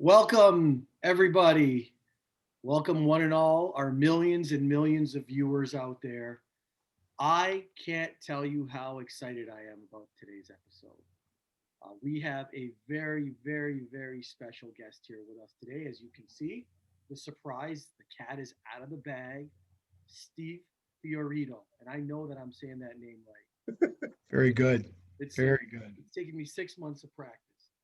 Welcome, everybody. Welcome, one and all, our millions and millions of viewers out there. I can't tell you how excited I am about today's episode. We have a very, very, very special guest here with us today. As you can see, the surprise, the cat is out of the bag, Steve Fiorito. And I know that I'm saying that name right. Very good. It's, Very good. it's taken me 6 months of practice.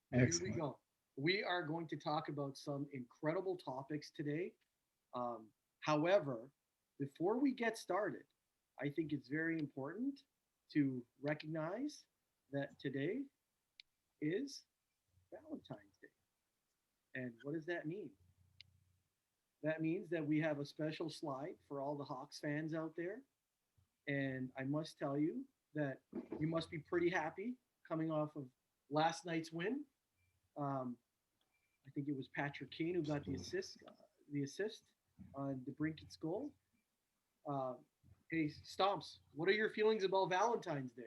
Here we Excellent. go. We are going to talk about some incredible topics today. Um, However, before we get started, I think it's very important to recognize that today is Valentine's Day. And what does that mean? That means that we have a special slide for all the Hawks fans out there. And I must tell you that you must be pretty happy coming off of last night's win. Um, I think it was Patrick Kane who got the assist on DeBrinket's goal. Uh, hey, Stomps, what are your feelings about Valentine's Day?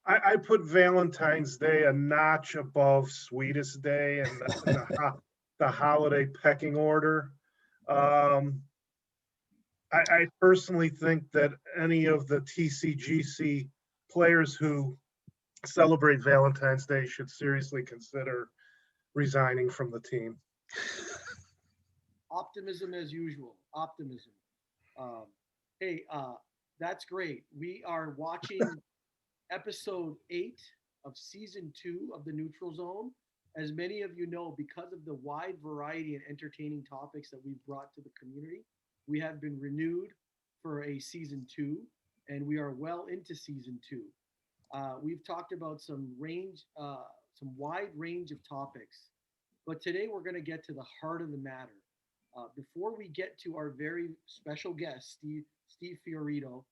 I put Valentine's Day a notch above Sweetest Day and the holiday pecking order. Um, I personally think that any of the TCGC players who celebrate Valentine's Day should seriously consider resigning from the team. Optimism as usual. Optimism. Um, hey, that's great. We are watching episode 8 of season 2 of the Neutral Zone. As many of you know, because of the wide variety and entertaining topics that we've brought to the community, we have been renewed for a season 2, and we are well into season 2. We've talked about some wide range of topics, but today we're going to get to the heart of the matter. Before we get to our very special guest, Steve Fiorito,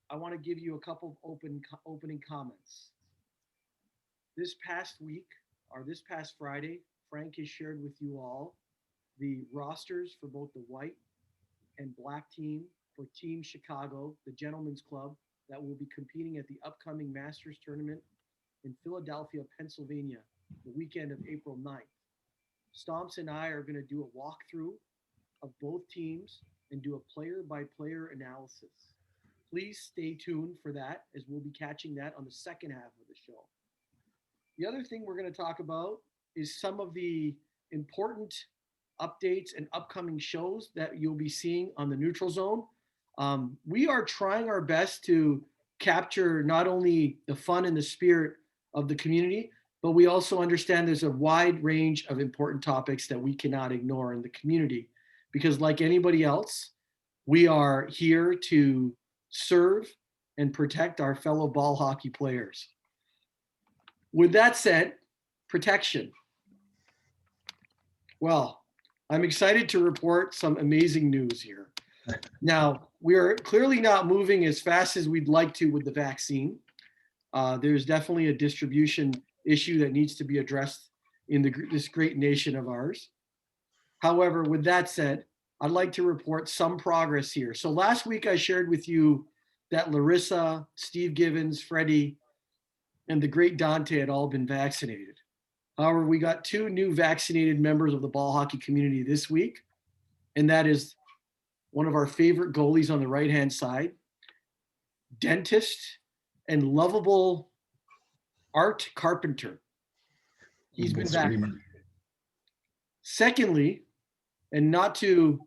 I want to give you a couple of opening comments. This past week, or this past Friday, Frank has shared with you all the rosters for both the white and black team for Team Chicago, the Gentlemen's Club, that will be competing at the upcoming Masters tournament in Philadelphia, Pennsylvania, the weekend of April 9th. Stomps and I are going to do a walkthrough of both teams and do a player by player analysis. Please stay tuned for that, as we'll be catching that on the second half of the show. The other thing we're going to talk about is some of the important updates and upcoming shows that you'll be seeing on the Neutral Zone. We are trying our best to capture not only the fun and the spirit of the community, but we also understand there's a wide range of important topics that we cannot ignore in the community. Because, like anybody else, we are here to serve and protect our fellow ball hockey players. With that said, protection. Well, I'm excited to report some amazing news here. Now, we are clearly not moving as fast as we'd like to with the vaccine. There's definitely a distribution issue that needs to be addressed in this great nation of ours. However, with that said, I'd like to report some progress here. So last week I shared with you that Larissa, Steve Givens, Freddie, and the great Dante had all been vaccinated. However, we got 2 new vaccinated members of the ball hockey community this week, and that is one of our favorite goalies on the right-hand side, dentist, and lovable Art Carpenter. He's been vaccinated. Secondly, and not to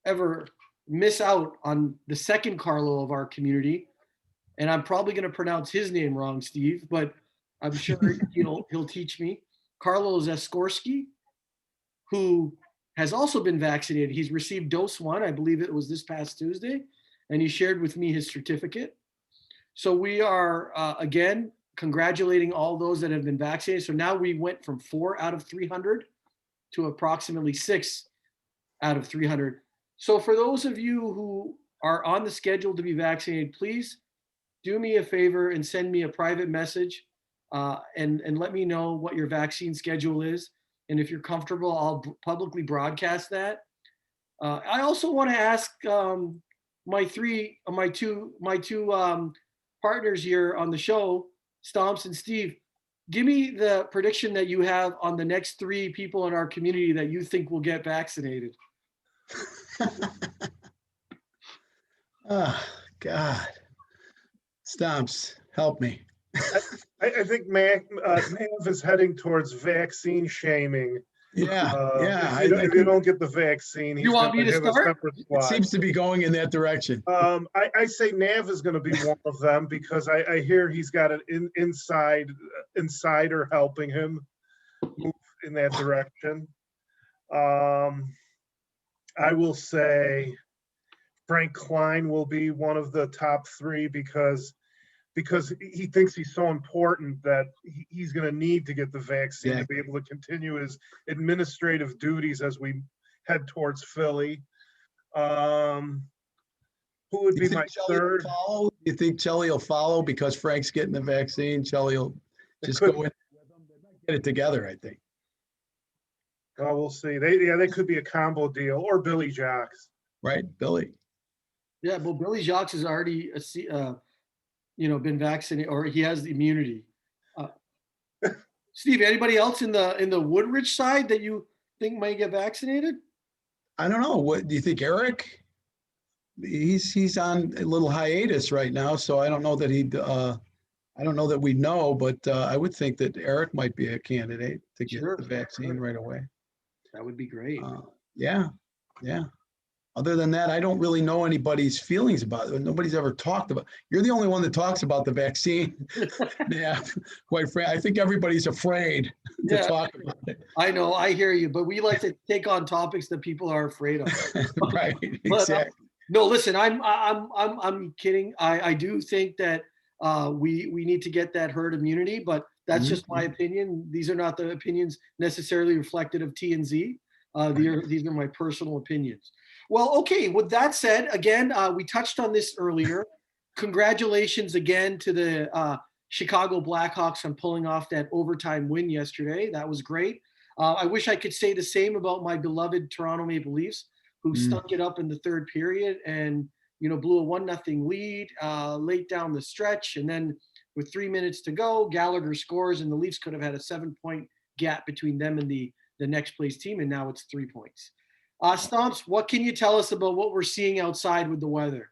ever miss out on the second Carlo of our community, and I'm probably going to pronounce his name wrong, Steve, but I'm sure he'll teach me. Carlo Zaskorsky, who has also been vaccinated. He's received dose 1, I believe it was this past Tuesday, and he shared with me his certificate. So we are, again, congratulating all those that have been vaccinated. So now we went from 4 out of 300 to approximately 6 out of 300. So for those of you who are on the schedule to be vaccinated, please do me a favor and send me a private message and let me know what your vaccine schedule is. And if you're comfortable, I'll publicly broadcast that. I also want to ask my two partners here on the show, Stomps and Steve, give me the prediction that you have on the next 3 people in our community that you think will get vaccinated. Oh, God. Stomps, help me. I think Mav is heading towards vaccine shaming. Yeah, yeah. If you don't get the vaccine, he's You want going me to to have a start? separate It spot. seems to be going in that direction. I say Nav is going to be one of them because I hear he's got an insider helping him move in that direction. I will say Frank Klein will be one of the top 3 because he thinks he's so important that he's going to need to get the vaccine to be able to continue his administrative duties as we head towards Philly. Who would be my third? You think Chelly will follow because Frank's getting the vaccine? Chelly will just go in with them. They might get it together, I think. Well, we'll see. They could be a combo deal, or Billy Jocks. Right, Billy. Yeah, well, Billy Jocks has already, been vaccinated, or he has the immunity. Steve, anybody else in the Woodridge side that you think might get vaccinated? I don't know. What do you think, Eric? He's on a little hiatus right now, so I don't know that I don't know that we know, but I would think that Eric might be a candidate to get the vaccine right away. That would be great. Yeah. Other than that, I don't really know anybody's feelings about it. Nobody's ever talked about. You're the only one that talks about the vaccine. Yeah, quite frankly, I think everybody's afraid to talk about it. I know, I hear you, but we like to take on topics that people are afraid of. Right, But, exactly. no, listen, I'm kidding. I do think that we need to get that herd immunity, but that's just my opinion. These are not the opinions necessarily reflected of TNZ. These are my personal opinions. Well, okay, with that said, again, we touched on this earlier. Congratulations again to the Chicago Blackhawks on pulling off that overtime win yesterday. That was great. I wish I could say the same about my beloved Toronto Maple Leafs, who stunk it up in the third period and, blew a 1-0 lead late down the stretch. And then with 3 minutes to go, Gallagher scores, and the Leafs could have had a 7-point gap between them and the next place team, and now it's 3 points. Stomps, what can you tell us about what we're seeing outside with the weather?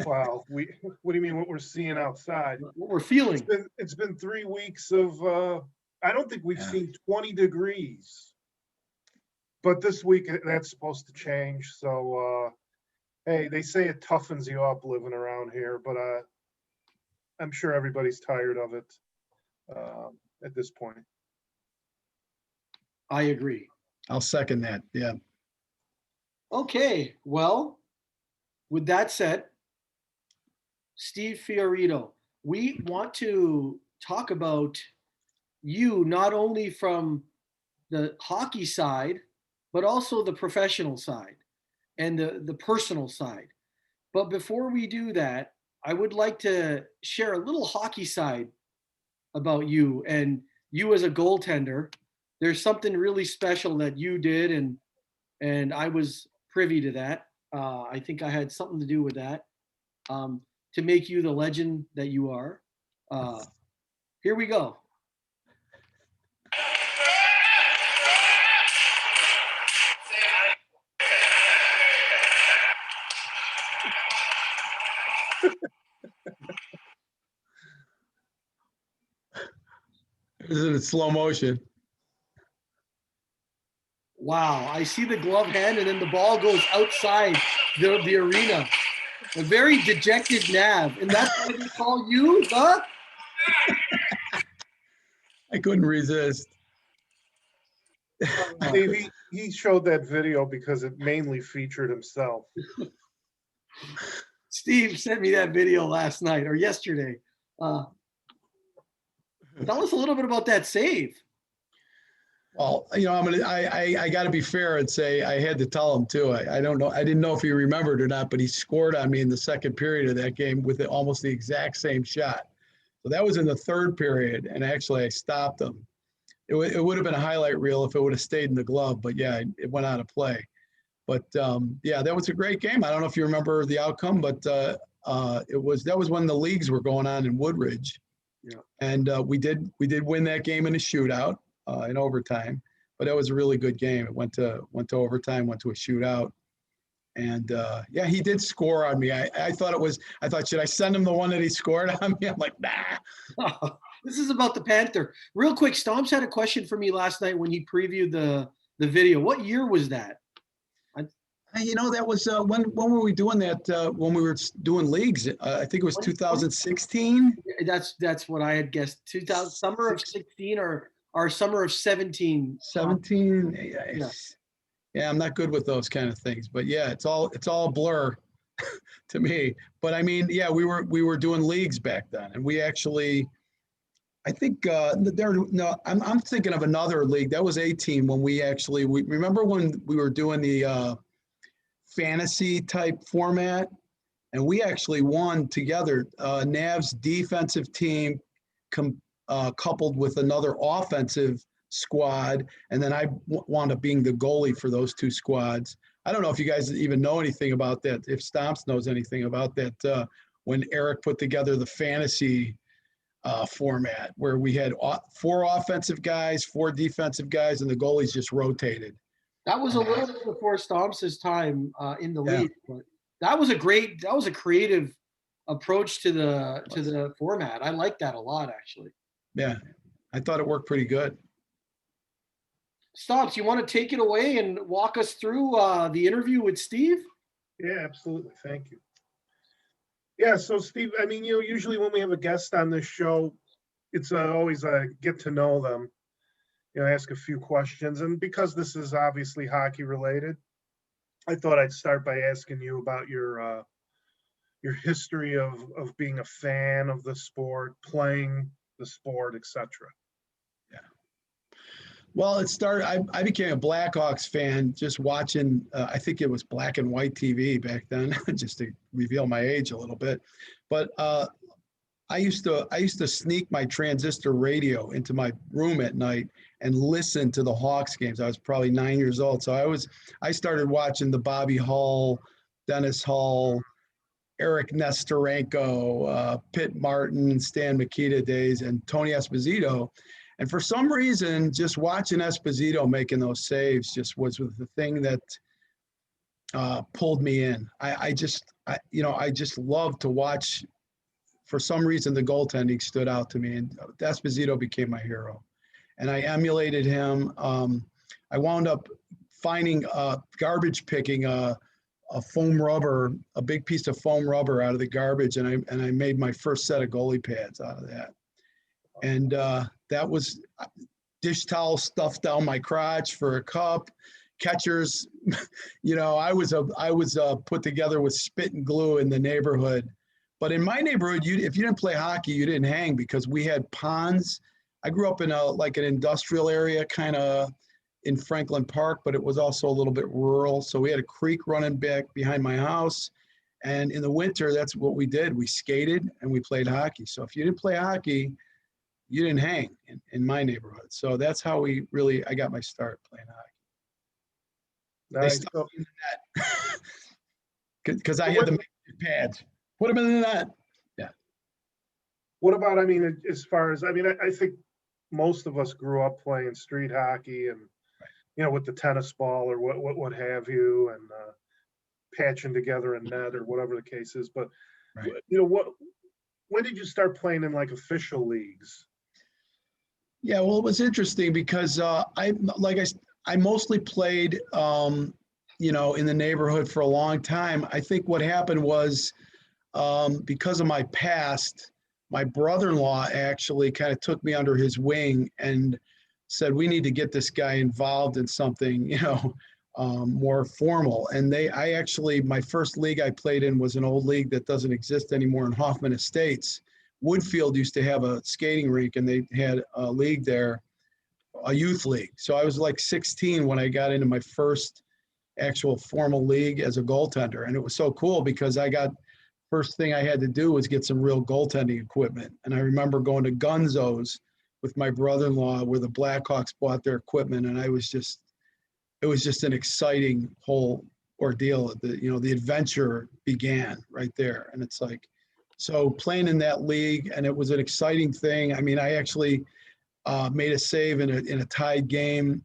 Wow. What do you mean what we're seeing outside? What we're feeling? It's been 3 weeks of, I don't think we've seen 20 degrees. But this week that's supposed to change. So, hey, they say it toughens you up living around here, but I'm sure everybody's tired of it at this point. I agree. I'll second that. Yeah. Okay. Well, with that said, Steve Fiorito, we want to talk about you not only from the hockey side, but also the professional side and the personal side. But before we do that, I would like to share a little hockey side about you and you as a goaltender. There's something really special that you did, and I was privy to that. I think I had something to do with that to make you the legend that you are. Here we go. This is in slow motion. Wow, I see the glove hand, and then the ball goes outside the arena. A very dejected Nav, and that's why they call you the. I couldn't resist. Steve, he showed that video because it mainly featured himself. Steve sent me that video last night or yesterday. Tell us a little bit about that save. Well, I got to be fair and say I had to tell him too. I don't know. I didn't know if he remembered or not, but he scored on me in the second period of that game with almost the exact same shot. So that was in the third period, and actually I stopped him. It would have been a highlight reel if it would have stayed in the glove, but yeah, it went out of play. But yeah, that was a great game. I don't know if you remember the outcome, but that was when the leagues were going on in Woodridge. Yeah. And we did win that game in a shootout in overtime, but it was a really good game. It went to overtime, went to a shootout. And yeah, he did score on me. I thought, should I send him the one that he scored on me? I'm like, nah. This is about the Panther. Real quick, Stomps had a question for me last night when he previewed the video. What year was that? That was when were we doing that? When we were doing leagues, I think it was 2016. That's what I had guessed. 2000 summer of 16 or summer of 17. 17. Yeah, I'm not good with those kind of things, but yeah, it's all a blur to me. But I mean, yeah, we were doing leagues back then, and we actually, I think I'm thinking of another league. That was 18 when we remember when we were doing the fantasy type format, and we actually won together. Nav's defensive team coupled with another offensive squad, and then I wound up being the goalie for those two squads. I don't know if you guys even know anything about that, if Stomps knows anything about that, when Eric put together the fantasy format where we had 4 offensive guys, 4 defensive guys, and the goalies just rotated. That was a little bit before Stomps' time in the league, but that was a creative approach to the format. I like that a lot, actually. Yeah, I thought it worked pretty good. Stomps, you want to take it away and walk us through the interview with Steve? Yeah, absolutely. Thank you. Yeah, so Steve, I mean, usually when we have a guest on this show, it's always a get to know them. Ask a few questions. And because this is obviously hockey related, I thought I'd start by asking you about your history of being a fan of the sport, playing the sport, etc. Yeah. Well, it started, I became a Blackhawks fan just watching, I think it was black and white TV back then, just to reveal my age a little bit. But I used to sneak my transistor radio into my room at night and listen to the Hawks games. I was probably 9 years old. So I started watching the Bobby Hull, Dennis Hull, Eric Nestorenko, Pitt Martin, Stan Mikita days, and Tony Esposito. And for some reason, just watching Esposito making those saves just was the thing that pulled me in. I just love to watch. For some reason, the goaltending stood out to me, and Esposito became my hero. And I emulated him. I wound up finding garbage picking a foam rubber, a big piece of foam rubber out of the garbage, and I made my first set of goalie pads out of that. And that was dish towel stuffed down my crotch for a cup. Catchers, I was put together with spit and glue in the neighborhood. But in my neighborhood, if you didn't play hockey, you didn't hang because we had ponds. I grew up in an industrial area, kind of in Franklin Park, but it was also a little bit rural. So we had a creek running back behind my house. And in the winter, that's what we did. We skated and we played hockey. So if you didn't play hockey, you didn't hang in my neighborhood. So that's how I got my start playing hockey. Nice. They stuck me in the net because I had the pads. Put them in the net. Yeah. What about, as far as, I think most of us grew up playing street hockey and, with the tennis ball or what have you, and patching together a net or whatever the case is. But, right. When did you start playing in official leagues? Yeah, well, it was interesting because I mostly played, in the neighborhood for a long time. I think what happened was, because of my past, my brother-in-law actually kind of took me under his wing and said, we need to get this guy involved in something, more formal. And my first league I played in was an old league that doesn't exist anymore in Hoffman Estates. Woodfield used to have a skating rink, and they had a league there, a youth league. So I was 16 when I got into my first actual formal league as a goaltender. And it was so cool because first thing I had to do was get some real goaltending equipment. And I remember going to Gunzo's with my brother-in-law where the Blackhawks bought their equipment. And it was just an exciting whole ordeal. The adventure began right there. And it's like, so playing in that league, and it was an exciting thing. I mean, I actually made a save in a tied game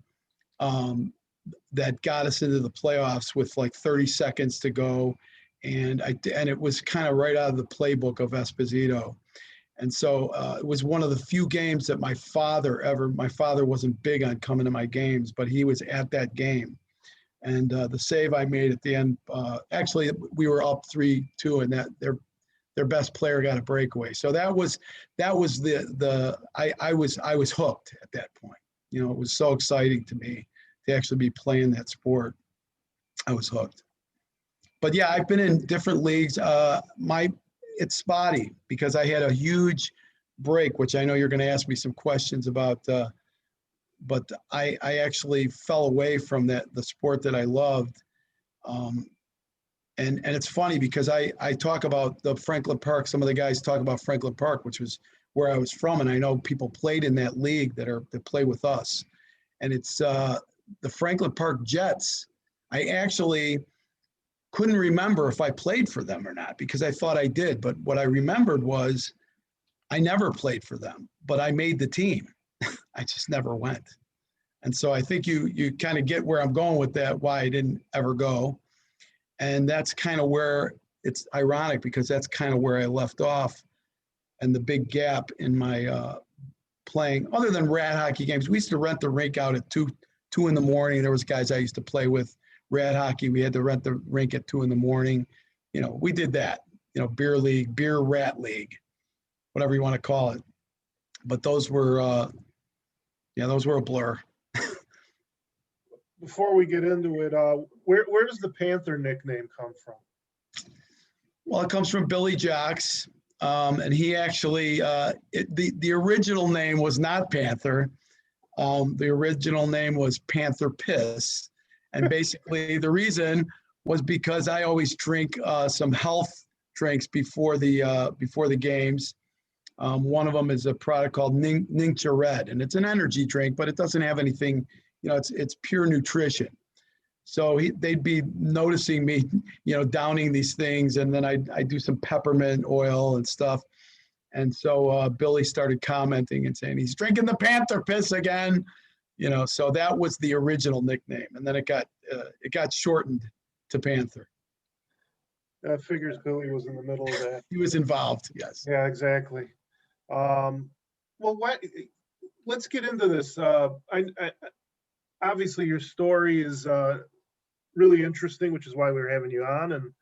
that got us into the playoffs with like 30 seconds to go. And it was kind of right out of the playbook of Esposito. And so it was one of the few games that my father wasn't big on coming to my games, but he was at that game. And the save I made at the end, actually we were up 3-2, and that their best player got a breakaway. So I was hooked at that point. It was so exciting to me to actually be playing that sport. I was hooked. But yeah, I've been in different leagues. It's spotty because I had a huge break, which I know you're going to ask me some questions about. But I actually fell away from the sport that I loved. And it's funny because I talk about the Franklin Park. Some of the guys talk about Franklin Park, which was where I was from, and I know people played in that league that play with us. And it's the Franklin Park Jets. I actually couldn't remember if I played for them or not because I thought I did. But what I remembered was I never played for them, but I made the team. I just never went. And so I think you kind of get where I'm going with that, why I didn't ever go. And that's kind of where it's ironic because that's kind of where I left off and the big gap in my playing, other than rat hockey games. We used to rent the rink out at 2 in the morning. There was guys I used to play with. Rat hockey, we had to rent the rink at 2 in the morning. We did that, beer league, beer rat league, whatever you want to call it. But those were a blur. Before we get into it, where does the Panther nickname come from? Well, it comes from Billy Jocks. And he actually, the original name was not Panther. The original name was Panther Piss. And basically the reason was because I always drink some health drinks before the games. One of them is a product called Ninja Red, and it's an energy drink, but it doesn't have anything, it's pure nutrition. So they'd be noticing me, downing these things, and then I do some peppermint oil and stuff. And so Billy started commenting and saying, he's drinking the Panther Piss again. So that was the original nickname, and then it got shortened to Panther. That figures Billy was in the middle of that. He was involved, yes. Yeah, exactly. Well, let's get into this. Obviously, your story is really interesting, which is why we're having you on, and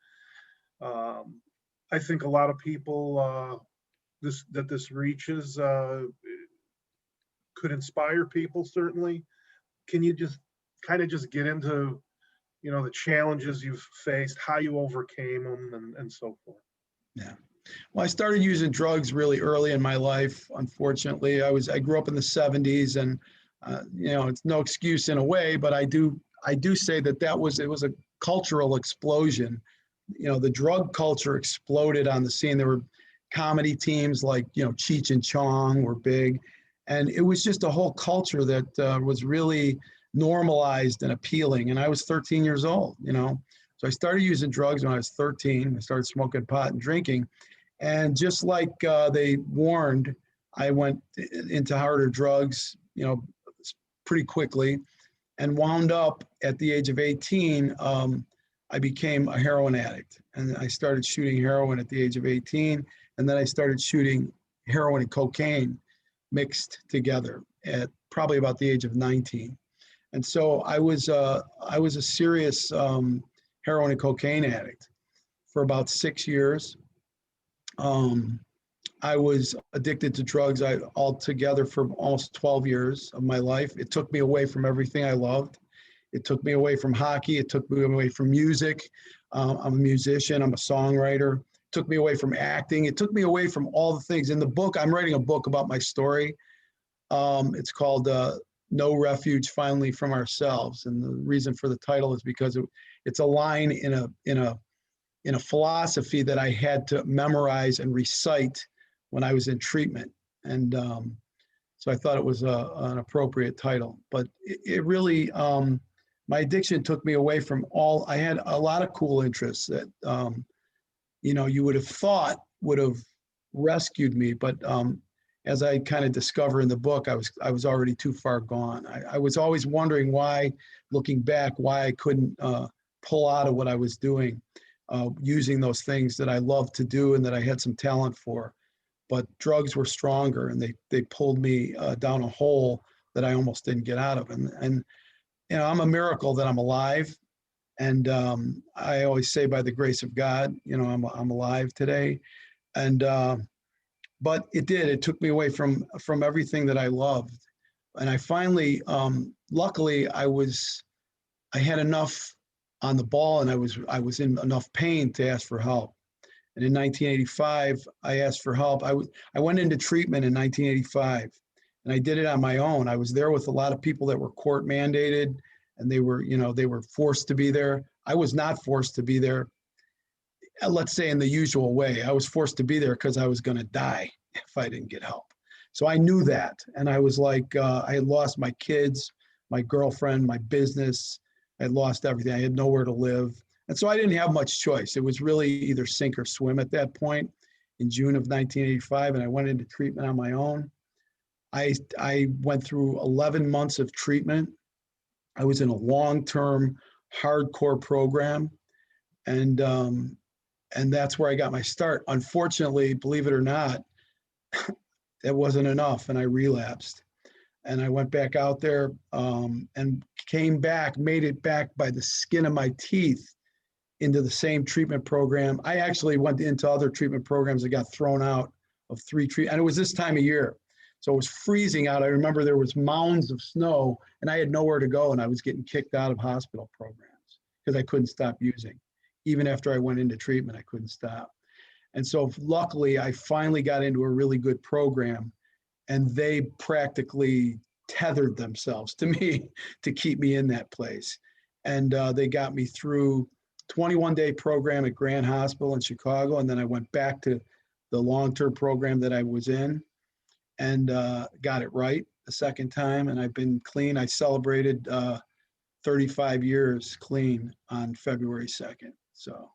I think a lot of people this reaches. Could inspire people, certainly. Can you just get into, the challenges you've faced, how you overcame them, and so forth? Yeah. Well, I started using drugs really early in my life. Unfortunately, I grew up in the 70s, and it's no excuse in a way, but I do say that it was a cultural explosion. The drug culture exploded on the scene. There were comedy teams like Cheech and Chong were big. And it was just a whole culture that was really normalized and appealing. And I was 13 years old, So I started using drugs when I was 13. I started smoking pot and drinking. And just like they warned, I went into harder drugs, pretty quickly, and wound up at the age of 18. I became a heroin addict. And I started shooting heroin at the age of 18. And then I started shooting heroin and cocaine mixed together at probably about the age of 19. And so I was a serious heroin and cocaine addict for about 6 years. I was addicted to drugs altogether for almost 12 years of my life. It took me away from everything I loved. It took me away from hockey. It took me away from music. I'm a musician. I'm a songwriter. Took me away from acting. It took me away from all the things. In the book, I'm writing a book about my story. It's called No Refuge Finally from Ourselves. And the reason for the title is because it's a line in a philosophy that I had to memorize and recite when I was in treatment. And so I thought it was an appropriate title. But it really, my addiction took me away from all, I had a lot of cool interests that, you would have thought would have rescued me. But as I kind of discover in the book, I was already too far gone. I was always wondering why, looking back, why I couldn't pull out of what I was doing, using those things that I loved to do and that I had some talent for. But drugs were stronger, and they pulled me down a hole that I almost didn't get out of. And I'm a miracle that I'm alive. And I always say, by the grace of God, I'm alive today. And but it took me away from everything that I loved. And I finally, luckily, I had enough on the ball, and I was in enough pain to ask for help. And in 1985, I asked for help. I went into treatment in 1985, and I did it on my own. I was there with a lot of people that were court mandated, and they were forced to be there. I was not forced to be there, let's say, in the usual way. I was forced to be there because I was going to die if I didn't get help. So I knew that. And I was like, I had lost my kids, my girlfriend, my business. I had lost everything. I had nowhere to live. And so I didn't have much choice. It was really either sink or swim at that point in June of 1985. And I went into treatment on my own. I went through 11 months of treatment. I was in a long-term hardcore program. And that's where I got my start. Unfortunately, believe it or not, that wasn't enough, and I relapsed. And I went back out there and came back, made it back by the skin of my teeth into the same treatment program. I actually went into other treatment programs that got thrown out of 3 treatments, and it was this time of year. So it was freezing out. I remember there was mounds of snow, and I had nowhere to go, and I was getting kicked out of hospital programs because I couldn't stop using. Even after I went into treatment, I couldn't stop. And so luckily, I finally got into a really good program, and they practically tethered themselves to me to keep me in that place. And they got me through 21-day program at Grand Hospital in Chicago. And then I went back to the long-term program that I was in and got it right the second time. And I've been clean. I celebrated 35 years clean on February 2nd. So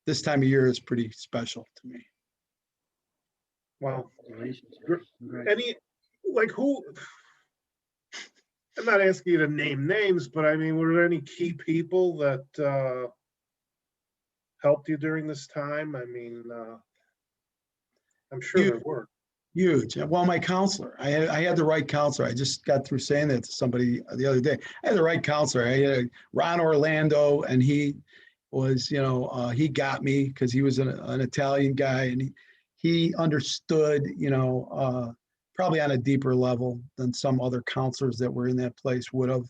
this time of year is pretty special to me. Wow. Congratulations. Who, I'm not asking you to name names, but I mean, were there any key people that helped you during this time? I mean, I'm sure there were. Huge. Well, my counselor, I had the right counselor. I just got through saying that to somebody the other day. I had the right counselor. I had Ron Orlando, and he was, he got me because he was an Italian guy, and he understood, probably on a deeper level than some other counselors that were in that place would have.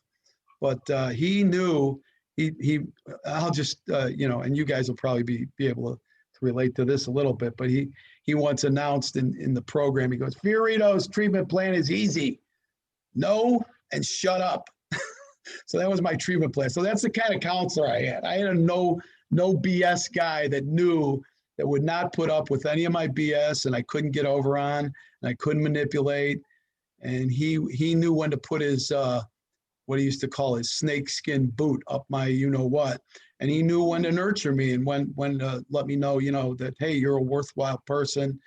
But he knew, I'll just, and you guys will probably be able to relate to this a little bit, but he once announced in the program, he goes, Fiorito's treatment plan is easy. No and shut up. So that was my treatment plan. So that's the kind of counselor I had. I had a no BS guy that knew that would not put up with any of my BS, and I couldn't get over on, and I couldn't manipulate. And he knew when to put his, what he used to call his snakeskin boot up my you-know-what. And he knew when to nurture me and when to let me know, that, hey, you're a worthwhile person.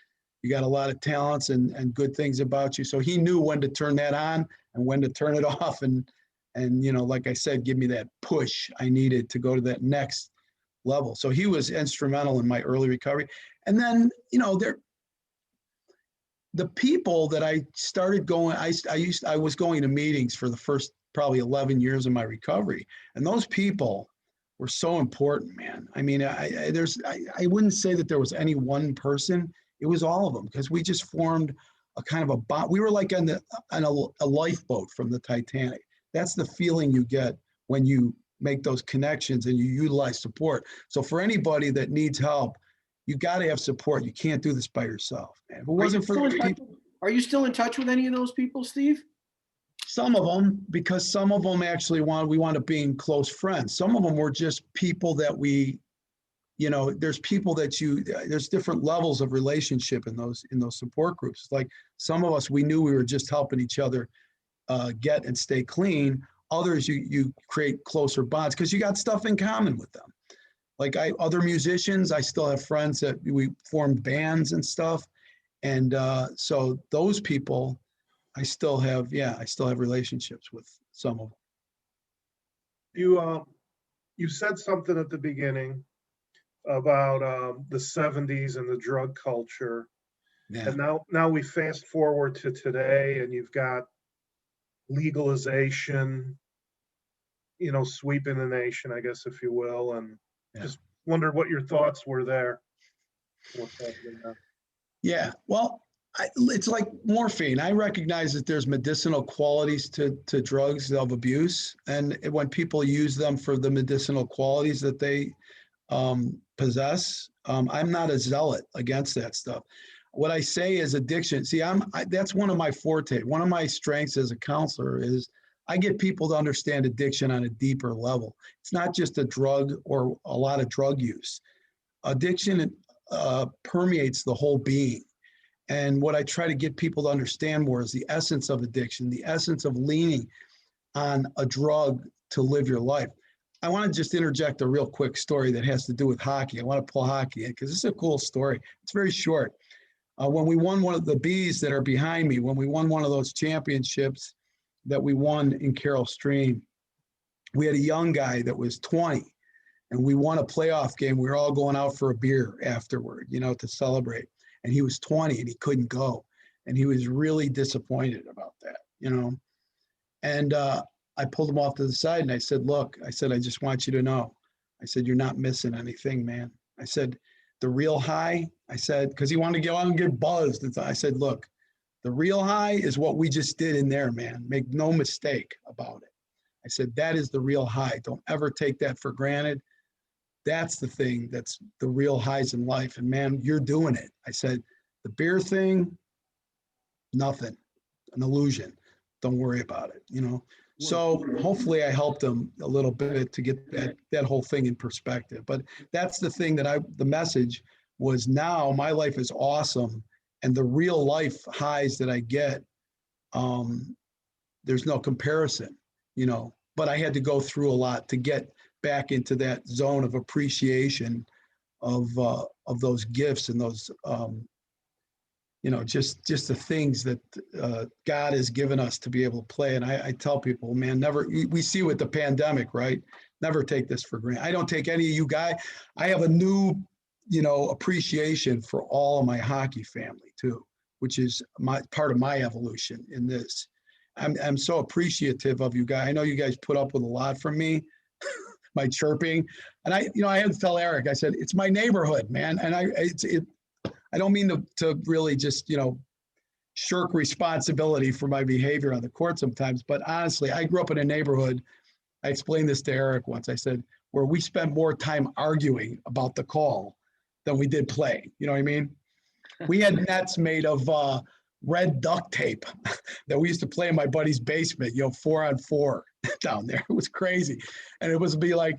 You got a lot of talents and good things about you. So he knew when to turn that on and when to turn it off. And like I said, give me that push I needed to go to that next level. So he was instrumental in my early recovery. And then, the people that I started going, I was going to meetings for the first probably 11 years of my recovery. And those people were so important, man. I mean, I wouldn't say that there was any one person. It was all of them, because we just formed a kind of a bond. We were like on a lifeboat from the Titanic. That's the feeling you get when you make those connections and you utilize support. So for anybody that needs help, you got to have support. You can't do this by yourself, man. If it wasn't for those people. Are you still in touch with any of those people, Steve? Some of them, because some of them actually we wound up being close friends. Some of them were just people that there's people that there's different levels of relationship in those support groups. Like some of us, we knew we were just helping each other get and stay clean. Others, you create closer bonds because you got stuff in common with them. Like other musicians, I still have friends that we formed bands and stuff. And so those people, I still have relationships with some of them. You said something at the beginning about the 70s and the drug culture. Yeah. And now we fast forward to today, and you've got legalization, sweeping the nation, I guess, if you will. And just wondered what your thoughts were there. What's happening now? Yeah, well, it's like morphine. I recognize that there's medicinal qualities to drugs of abuse. And when people use them for the medicinal qualities that they possess, I'm not a zealot against that stuff. What I say is addiction. See, that's one of my forte. One of my strengths as a counselor is I get people to understand addiction on a deeper level. It's not just a drug or a lot of drug use. Addiction permeates the whole being. And what I try to get people to understand more is the essence of addiction, the essence of leaning on a drug to live your life. I want to just interject a real quick story that has to do with hockey. I want to pull hockey in because this is a cool story. It's very short. When we won one of the Bees that are behind me, when we won one of those championships that we won in Carroll Stream, we had a young guy that was 20, and we won a playoff game. We were all going out for a beer afterward, to celebrate. And he was 20 and he couldn't go. And he was really disappointed about that, And I pulled him off to the side and I said, look, I just want you to know. I said, you're not missing anything, man. I said, the real high, I said, because he wanted to go out and get buzzed. And I said, look, the real high is what we just did in there, man. Make no mistake about it. I said, that is the real high. Don't ever take that for granted. That's the thing that's the real highs in life. And man, you're doing it. I said, the beer thing, nothing, an illusion. Don't worry about it, So hopefully I helped them a little bit to get that whole thing in perspective. But that's the thing the message was, now my life is awesome. And the real life highs that I get, there's no comparison, but I had to go through a lot to get back into that zone of appreciation of those gifts and those, just the things that God has given us to be able to play. And I tell people, man, we see with the pandemic, right? Never take this for granted. I don't take any of you guys. I have a new, appreciation for all of my hockey family too, which is part of my evolution in this. I'm so appreciative of you guys. I know you guys put up with a lot from me, my chirping. And I had to tell Eric, I said, it's my neighborhood, man. And I don't mean to really just, shirk responsibility for my behavior on the court sometimes, but honestly, I grew up in a neighborhood. I explained this to Eric once. I said, where we spent more time arguing about the call than we did play. You know what I mean? We had nets made of red duct tape that we used to play in my buddy's basement, 4-on-4 down there. It was crazy. And it was be like,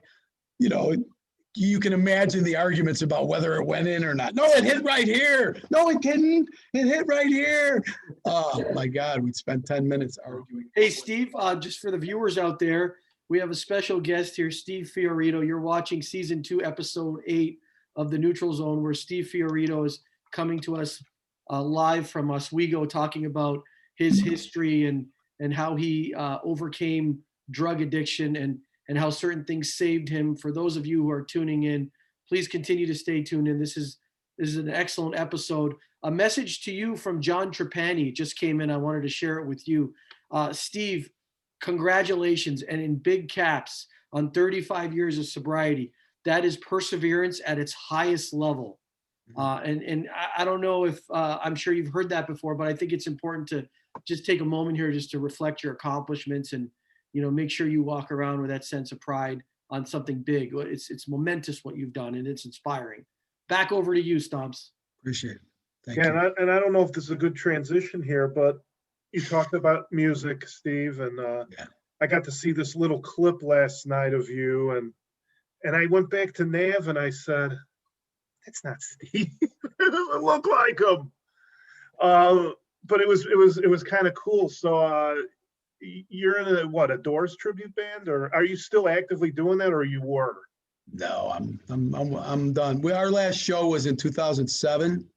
you can imagine the arguments about whether it went in or not. No, it hit right here. No, it didn't. It hit right here. Oh my God, we'd spend 10 minutes arguing. Hey, Steve, just for the viewers out there, we have a special guest here, Steve Fiorito. You're watching season 2, episode 8 of the Neutral Zone, where Steve Fiorito is coming to us live from Oswego, talking about his history and how he overcame drug addiction and how certain things saved him. For those of you who are tuning in, please continue to stay tuned in. This is an excellent episode. A message to you from John Trapani just came in. I wanted to share it with you. Steve, congratulations, and in big caps, on 35 years of sobriety. That is perseverance at its highest level. And I don't know if I'm sure you've heard that before, but I think it's important to just take a moment here just to reflect your accomplishments and make sure you walk around with that sense of pride on something big. It's momentous what you've done, and it's inspiring. Back over to you, Stomps. Appreciate it. Thank you. And I don't know if this is a good transition here, but you talked about music, Steve, and I got to see this little clip last night of you, and I went back to Nav and I said, "That's not Steve. It doesn't look like him." But it was kind of cool. So you're in a Doors tribute band, or are you still actively doing that, or you were? No, I'm done. Our last show was in 2007,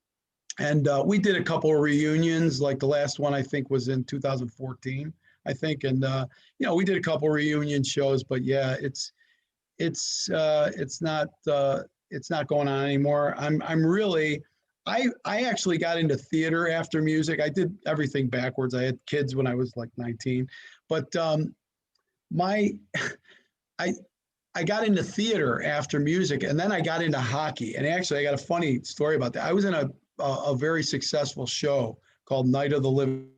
and we did a couple of reunions. Like the last one, I think, was in 2014, I think, and we did a couple of reunion shows. But yeah, it's not going on anymore. I actually got into theater after music. I did everything backwards. I had kids when I was like 19, but I got into theater after music, and then I got into hockey. And actually, I got a funny story about that. I was in a very successful show called Night of the Living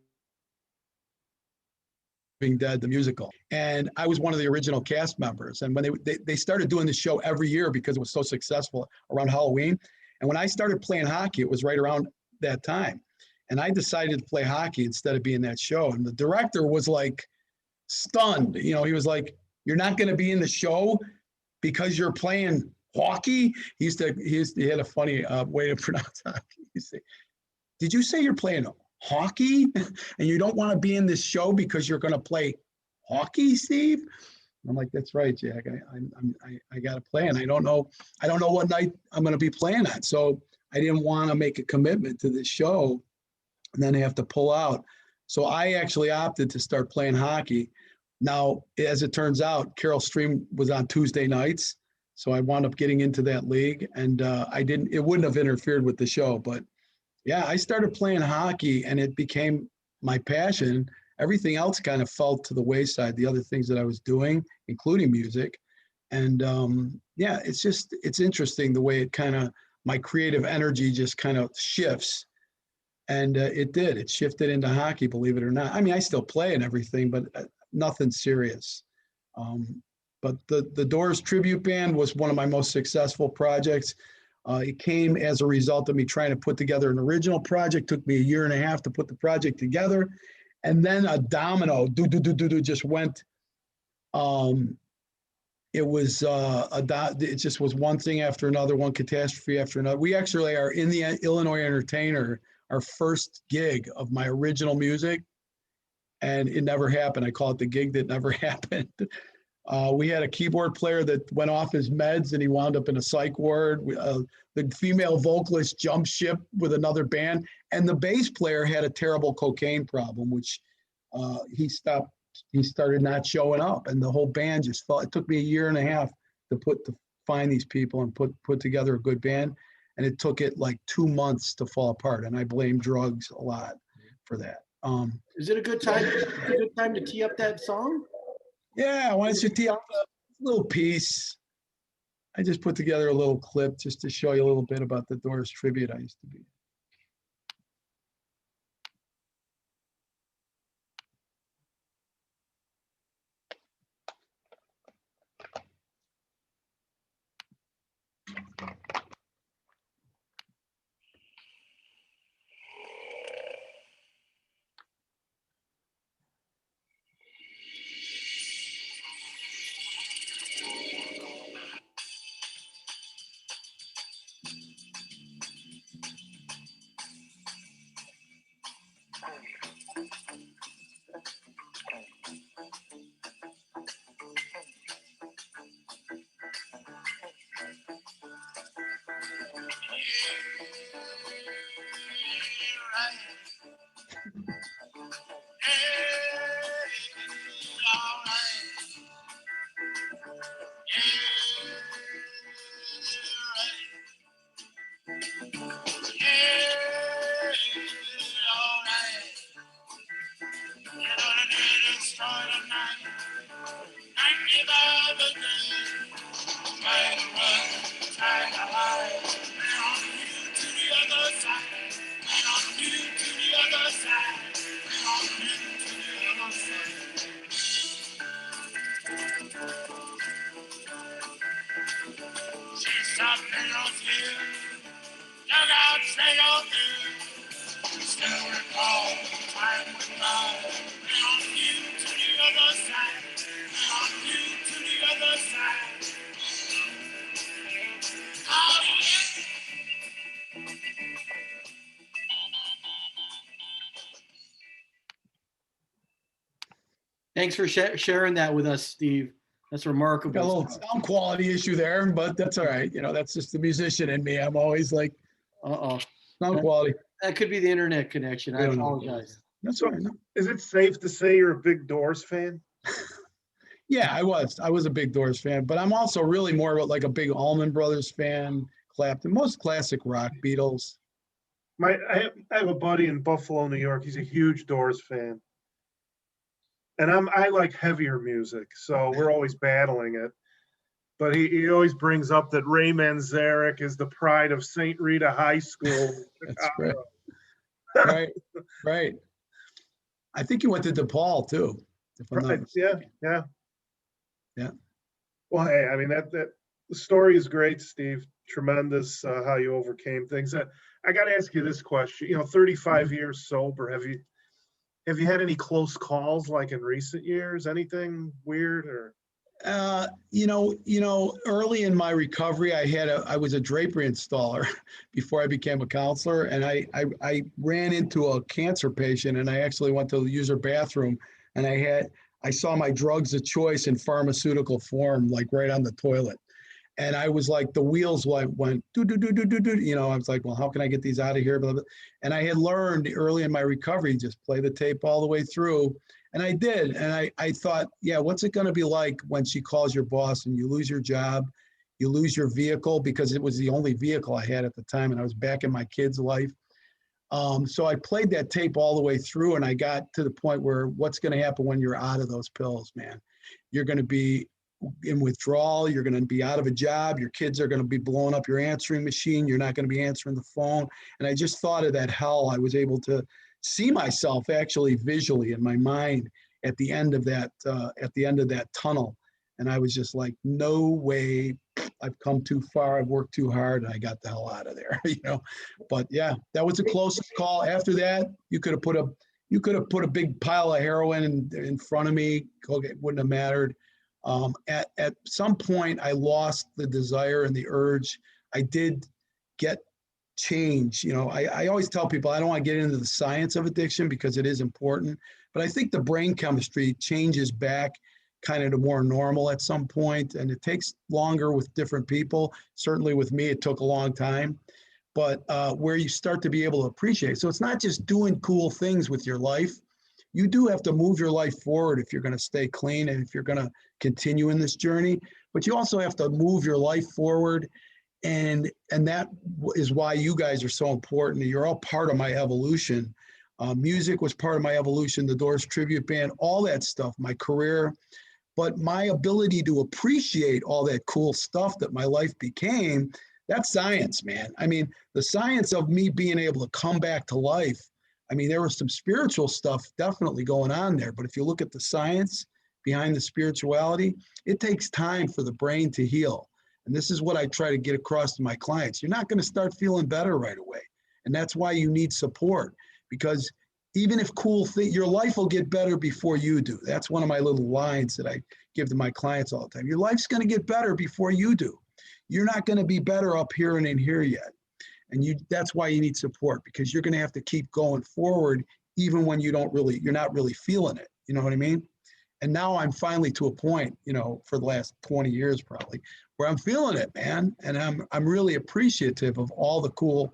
Dead, the musical. And I was one of the original cast members. And when they started doing the show every year because it was so successful around Halloween. And when I started playing hockey, it was right around that time. And I decided to play hockey instead of being that show. And the director was like stunned. He was like, "You're not going to be in the show because you're playing hockey?" He had a funny way to pronounce hockey. He said, "Did you say you're playing hockey and you don't want to be in this show because you're going to play hockey, Steve?" I'm like, "That's right, Jack. I got to play, and I don't know what night I'm going to be playing on." So I didn't want to make a commitment to this show and then have to pull out. So I actually opted to start playing hockey. Now, as it turns out, Carol Stream was on Tuesday nights, so I wound up getting into that league, and it wouldn't have interfered with the show, but yeah, I started playing hockey and it became my passion. Everything else kind of fell to the wayside, the other things that I was doing, including music. And yeah, it's interesting the way my creative energy just kind of shifts. And it shifted into hockey, believe it or not. I mean, I still play and everything, but nothing serious. But the Doors tribute band was one of my most successful projects. It came as a result of me trying to put together an original project. Took me a year and a half to put the project together. And then a domino just went. It just was one thing after another, one catastrophe after another. We actually are in the Illinois Entertainer, our first gig of my original music, and it never happened. I call it the gig that never happened. We had a keyboard player that went off his meds and he wound up in a psych ward. The female vocalist jumped ship with another band, and the bass player had a terrible cocaine problem, which he started not showing up, and the whole band just fell. It took me a year and a half to find these people and put together a good band, and it took it like 2 months to fall apart. And I blame drugs a lot for that. Is it a good time? To tee up that song? Yeah, why don't you tee up a little piece? I just put together a little clip just to show you a little bit about the Doors tribute I used to be. Thanks for sharing that with us, Steve. That's remarkable. Got a little sound quality issue there, but that's all right. You know, that's just the musician in me. I'm always like, sound quality. That could be the internet connection. I apologize. That's all right. No. Is it safe to say you're a big Doors fan? Yeah, I was a big Doors fan, but I'm also really more about like a big Allman Brothers fan, Clapton, most classic rock, Beatles. I have a buddy in Buffalo, New York. He's a huge Doors fan. And I like heavier music, so we're always battling it. But he always brings up that Ray Manzarek is the pride of St. Rita High School. That's right. Right. I think you went to DePaul too. If I'm not mistaken. Yeah. Well, hey, I mean that the story is great, Steve. Tremendous how you overcame things. I got to ask you this question. 35 years sober. Have you had any close calls like in recent years? Anything weird or? Early in my recovery, I was a drapery installer before I became a counselor, and I ran into a cancer patient, and I actually went to use her bathroom, and I saw my drugs of choice in pharmaceutical form, like right on the toilet. And I was like, the wheels went do, do, do, do, do, do. I was like, well, how can I get these out of here? Blah, blah. And I had learned early in my recovery, just play the tape all the way through. And I did. And I thought, yeah, what's it going to be like when she calls your boss and you lose your job, you lose your vehicle, because it was the only vehicle I had at the time. And I was back in my kid's life. So I played that tape all the way through, and I got to the point where what's going to happen when you're out of those pills, man? You're going to be in withdrawal. You're going to be out of a job. Your kids are going to be blowing up your answering machine. You're not going to be answering the phone. And I just thought of that hell. I was able to see myself actually visually in my mind at the end of that tunnel. And I was just like, no way, I've come too far. I've worked too hard, and I got the hell out of there, But yeah, that was the closest call. After that, you could have put a big pile of heroin in front of me. It wouldn't have mattered. At some point, I lost the desire and the urge. I did get change. I always tell people I don't want to get into the science of addiction because it is important, but I think the brain chemistry changes back kind of to more normal at some point, and it takes longer with different people. Certainly with me, it took a long time, but where you start to be able to appreciate. So it's not just doing cool things with your life. You do have to move your life forward if you're going to stay clean and if you're going to continue in this journey, but you also have to move your life forward. And that is why you guys are so important. You're all part of my evolution. Music was part of my evolution, the Doors tribute band, all that stuff, my career. But my ability to appreciate all that cool stuff that my life became, that's science, man. I mean, the science of me being able to come back to life. I mean, there was some spiritual stuff definitely going on there. But if you look at the science behind the spirituality, it takes time for the brain to heal. And this is what I try to get across to my clients. You're not going to start feeling better right away. And that's why you need support, because even if your life will get better before you do. That's one of my little lines that I give to my clients all the time. Your life's going to get better before you do. You're not going to be better up here and in here yet. And that's why you need support, because you're going to have to keep going forward even when you're not really feeling it. You know what I mean? And now I'm finally to a point, for the last 20 years probably, where I'm feeling it, man. And I'm really appreciative of all the cool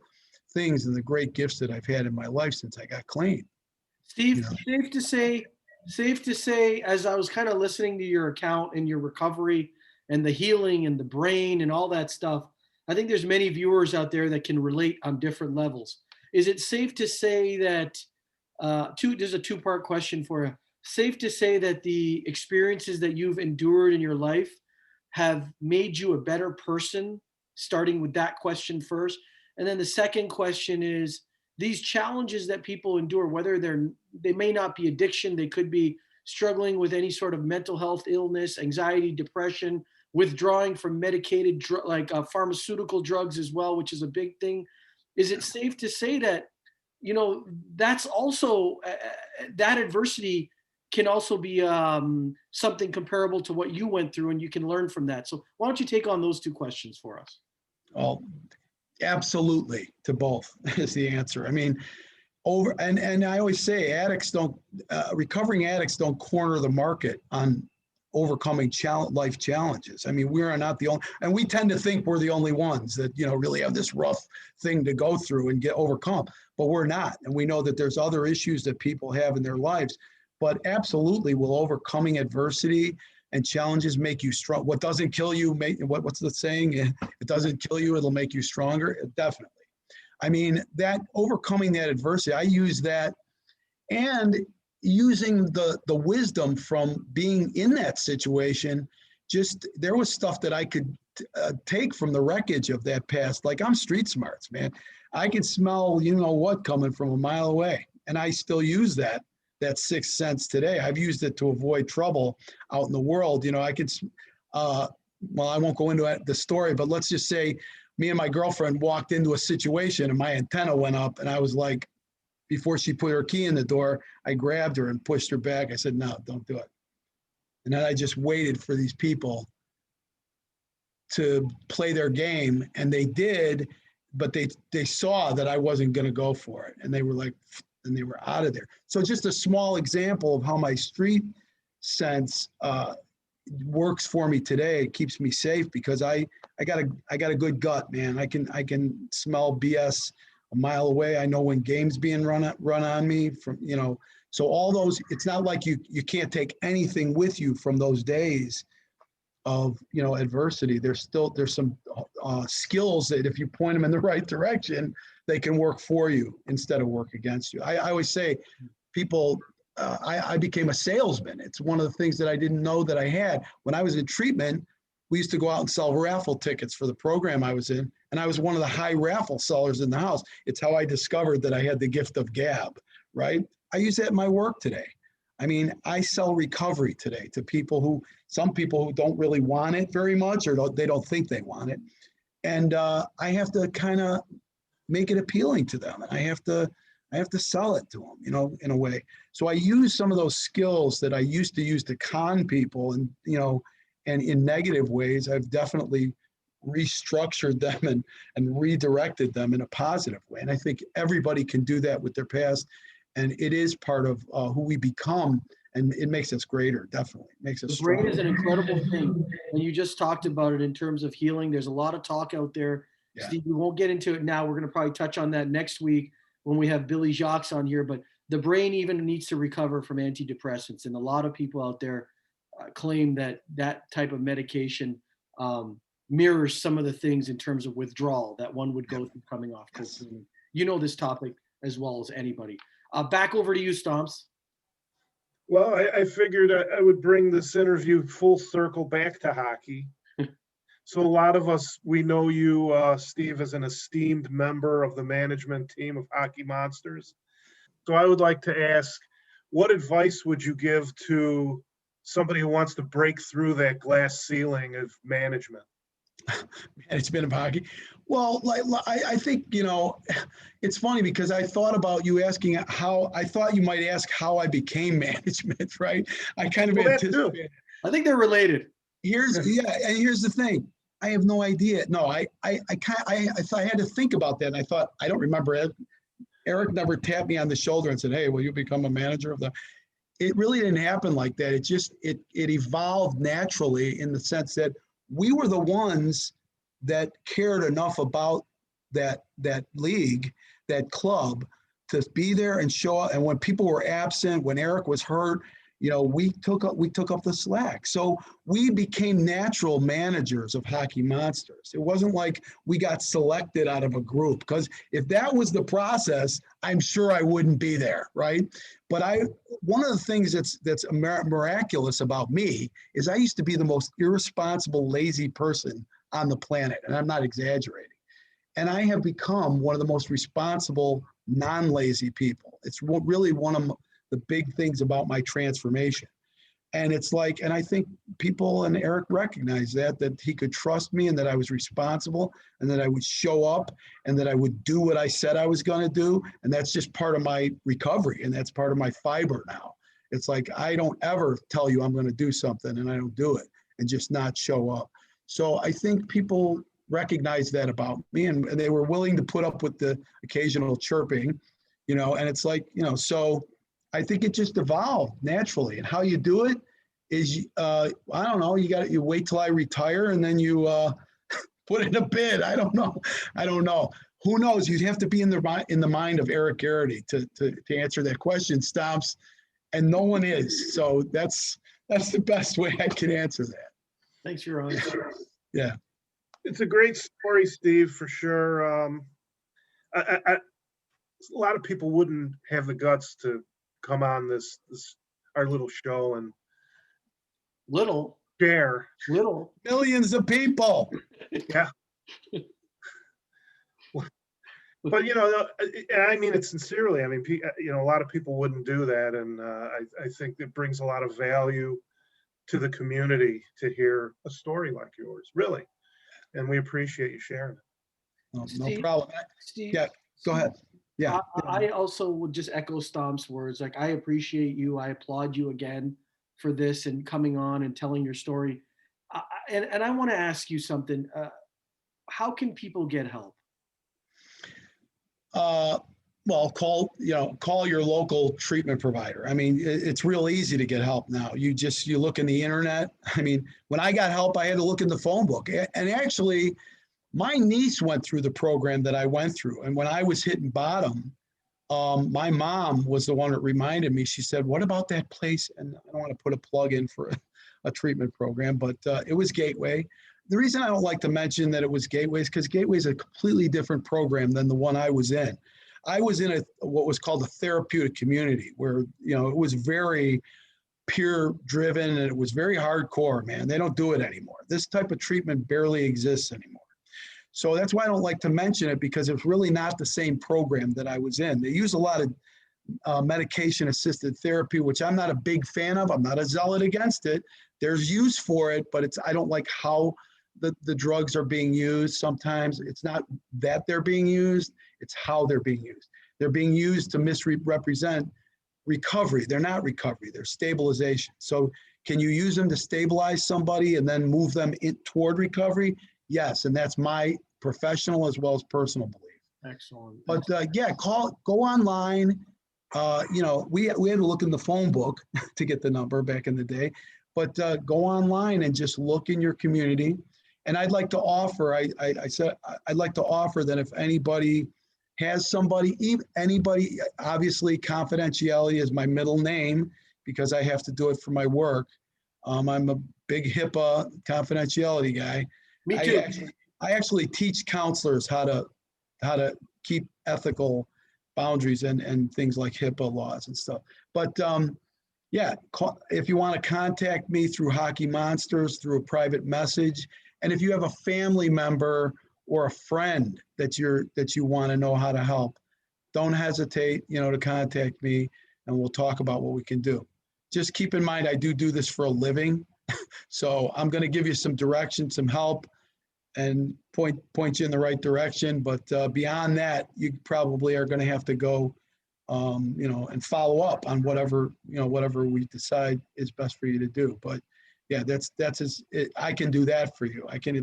things and the great gifts that I've had in my life since I got clean. Steve, safe to say, as I was kind of listening to your account and your recovery and the healing and the brain and all that stuff, I think there's many viewers out there that can relate on different levels. Is it safe to say that, there's a two-part question for you. Safe to say that the experiences that you've endured in your life have made you a better person, starting with that question first? And then the second question is, these challenges that people endure, whether they may not be addiction, they could be struggling with any sort of mental health illness, anxiety, depression, withdrawing from medicated pharmaceutical drugs as well, which is a big thing. Is it safe to say that, that's also, that adversity can also be something comparable to what you went through, and you can learn from that? So why don't you take on those two questions for us? Oh, absolutely, to both is the answer. I mean, and I always say recovering addicts don't corner the market on overcoming life challenges. I mean, we're not the only, and we tend to think we're the only ones that, really have this rough thing to go through and get overcome, but we're not. And we know that there's other issues that people have in their lives, but absolutely will overcoming adversity and challenges make you strong. What doesn't kill you, what's the saying? It doesn't kill you, it'll make you stronger. Definitely. I mean, that overcoming that adversity, I use that, and using the wisdom from being in that situation. Just, there was stuff that I could take from the wreckage of that past. Like, I'm street smarts, man. I can smell, what, coming from a mile away. And I still use that sixth sense today. I've used it to avoid trouble out in the world. I could, well, I won't go into the story, but let's just say me and my girlfriend walked into a situation and my antenna went up, and I was like, before she put her key in the door, I grabbed her and pushed her back. I said, no, don't do it. And then I just waited for these people to play their game, and they did, but they saw that I wasn't going to go for it. And they were like, and they were out of there. So just a small example of how my street sense works for me today. It keeps me safe because I got a good gut, man. I can smell BS a mile away. I know when game's being run on me from, so all those, it's not like you can't take anything with you from those days of, adversity. There's some skills that if you point them in the right direction, they can work for you instead of work against you. I always say people, I became a salesman. It's one of the things that I didn't know that I had. When I was in treatment, we used to go out and sell raffle tickets for the program I was in. And I was one of the high raffle sellers in the house. It's how I discovered that I had the gift of gab, right? I use that in my work today. I mean, I sell recovery today to some people who don't really want it very much, or they don't think they want it. And I have to kind of make it appealing to them. And I have to sell it to them, in a way. So I use some of those skills that I used to use to con people and, and in negative ways. I've definitely restructured them and redirected them in a positive way. And I think everybody can do that with their past. And it is part of who we become. And it makes us greater, definitely. It makes us The stronger. brain is an incredible thing. And you just talked about it in terms of healing. There's a lot of talk out there. Yeah. Steve, we won't get into it now. We're going to probably touch on that next week when we have Billy Jacques on here. But the brain even needs to recover from antidepressants. And a lot of people out there claim that type of medication mirrors some of the things in terms of withdrawal that one would go through coming off cocaine. You know this topic as well as anybody. Back over to you, Stomps. Well, I figured I would bring this interview full circle back to hockey. So a lot of us, we know you, Steve, as an esteemed member of the management team of Hockey Monsters. So I would like to ask, what advice would you give to somebody who wants to break through that glass ceiling of management? Management of hockey. Well, I think, it's funny because I thought about you asking how, I thought you might ask how I became management, right? I kind of anticipated. I think they're related. Here's the thing. I have no idea. No, I had to think about that. And I thought, I don't remember it. Eric never tapped me on the shoulder and said, hey, will you become a manager of the, it really didn't happen like that. It just, it evolved naturally in the sense that we were the ones that cared enough about that league, that club, to be there and show up. And when people were absent, when Eric was hurt, we took up the slack. So we became natural managers of Hockey Monsters. It wasn't like we got selected out of a group, because if that was the process, I'm sure I wouldn't be there, right? But one of the things that's miraculous about me is I used to be the most irresponsible, lazy person on the planet, and I'm not exaggerating. And I have become one of the most responsible, non-lazy people. It's really one of the big things about my transformation. And it's like, and I think people and Eric recognized that he could trust me and that I was responsible and that I would show up and that I would do what I said I was going to do. And that's just part of my recovery. And that's part of my fiber now. It's like, I don't ever tell you I'm going to do something and I don't do it and just not show up. So I think people recognize that about me, and they were willing to put up with the occasional chirping and it's like, so I think it just evolved naturally. And how you do it is, I don't know, you wait till I retire and then you put in a bid. I don't know. Who knows? You'd have to be in the mind of Eric Garrity to answer that question, Stomps, and no one is. So that's the best way I can answer that. Thanks for your answer. Yeah. It's a great story, Steve, for sure. A lot of people wouldn't have the guts to come on this our little show and share. Millions of people. Yeah. But, and I mean it sincerely. I mean, a lot of people wouldn't do that. And I think it brings a lot of value to the community to hear a story like yours, really. And we appreciate you sharing it. No problem. Steve, yeah, go ahead. Yeah. I also would just echo Stomp's words. Like, I appreciate you. I applaud you again for this and coming on and telling your story. And I want to ask you something. How can people get help? Well, call your local treatment provider. I mean, it's real easy to get help now. You look in the internet. I mean, when I got help, I had to look in the phone book. And actually, my niece went through the program that I went through. And when I was hitting bottom, my mom was the one that reminded me. She said, "What about that place?" And I don't want to put a plug in for a treatment program, but it was Gateway. The reason I don't like to mention that it was Gateway is because Gateway is a completely different program than the one I was in. I was in what was called a therapeutic community where, it was very peer driven and it was very hardcore, man. They don't do it anymore. This type of treatment barely exists anymore. So that's why I don't like to mention it, because it's really not the same program that I was in. They use a lot of medication assisted therapy, which I'm not a big fan of. I'm not a zealot against it. There's use for it, but I don't like how the drugs are being used. Sometimes it's not that they're being used, it's how they're being used. They're being used to misrepresent recovery. They're not recovery, they're stabilization. So can you use them to stabilize somebody and then move them toward recovery? Yes, and that's my professional as well as personal belief. Excellent. But go online. We had to look in the phone book to get the number back in the day, but go online and just look in your community. And I'd like to offer, I said, I'd like to offer that if anybody has anybody, obviously confidentiality is my middle name because I have to do it for my work. I'm a big HIPAA confidentiality guy. Me too. I actually teach counselors how to keep ethical boundaries and things like HIPAA laws and stuff. But if you want to contact me through Hockey Monsters, through a private message, and if you have a family member or a friend that you want to know how to help, don't hesitate, to contact me, and we'll talk about what we can do. Just keep in mind, I do this for a living, so I'm going to give you some direction, some help, and point you in the right direction. But beyond that, you probably are going to have to go, and follow up on whatever we decide is best for you to do. But yeah, I can do that for you. I can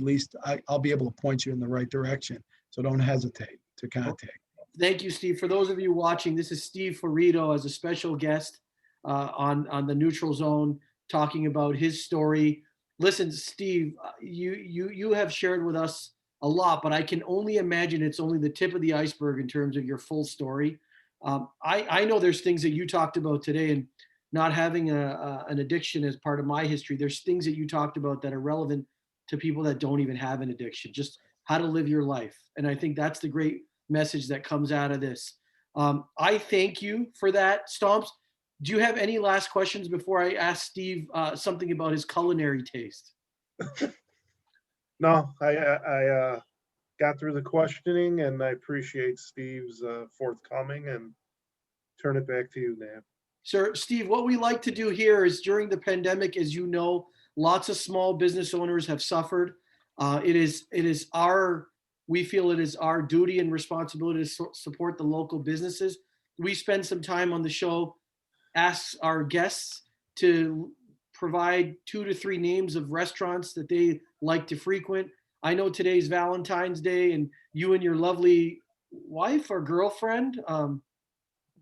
I'll be able to point you in the right direction. So don't hesitate to contact. Thank you, Steve. For those of you watching, this is Steve Fiorito as a special guest on the Neutral Zone, talking about his story. Listen, Steve, you have shared with us a lot, but I can only imagine it's only the tip of the iceberg in terms of your full story. I know there's things that you talked about today, and not having an addiction as part of my history, there's things that you talked about that are relevant to people that don't even have an addiction, just how to live your life. And I think that's the great message that comes out of this. I thank you for that. Stomps, do you have any last questions before I ask Steve something about his culinary taste? No, I got through the questioning, and I appreciate Steve's forthcoming, and turn it back to you, Nav. Sir, Steve, what we like to do here is during the pandemic, as you know, lots of small business owners have suffered. We feel it is our duty and responsibility to support the local businesses. We spend some time on the show, ask our guests to provide 2 to 3 names of restaurants that they like to frequent. I know today's Valentine's Day, and you and your lovely wife or girlfriend,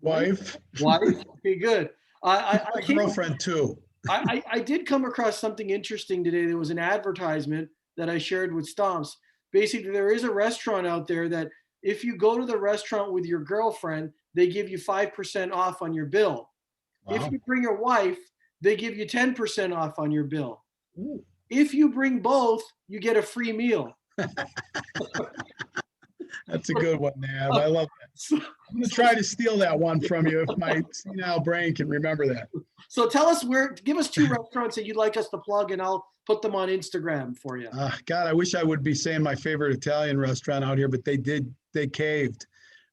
Wife. Wife. Okay, good. I My came. girlfriend too. I did come across something interesting today. There was an advertisement that I shared with Stomps. Basically, there is a restaurant out there that if you go to the restaurant with your girlfriend, they give you 5% off on your bill. If Wow. you bring your wife, they give you 10% off on your bill. Ooh. If you bring both, you get a free meal. That's a good one, Nav. I love that. So, I'm going to try to steal that one from you if my senile brain can remember that. so tell us give us 2 restaurants that you'd like us to plug, and I'll put them on Instagram for you. God, I wish I would be saying my favorite Italian restaurant out here, but they caved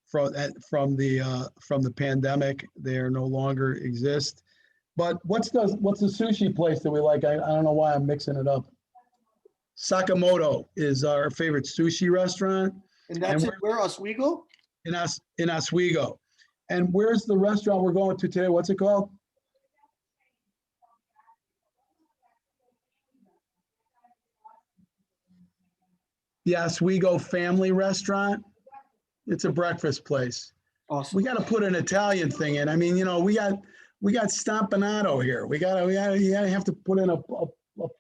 from the pandemic. They are no longer exist. But what's the sushi place that we like? I don't know why I'm mixing it up. Sakamoto is our favorite sushi restaurant. And that's where Oswego? In Oswego. And where's the restaurant we're going to today? What's it called? The Oswego Family Restaurant. It's a breakfast place. Awesome. We got to put an Italian thing in. I mean, we got Stompinato here. We gotta have to put in a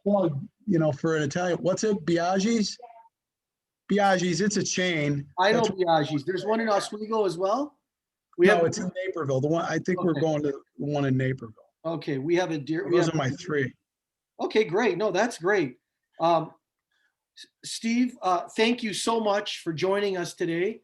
plug, for an Italian. What's it? Biaggi's? Biaggi's. It's a chain. I know Biaggi's. There's one in Oswego as well. It's in Naperville. The one I think we're going to the one in Naperville. Okay, we have a deer. Those are my 3. Okay, great. No, that's great. Steve, thank you so much for joining us today.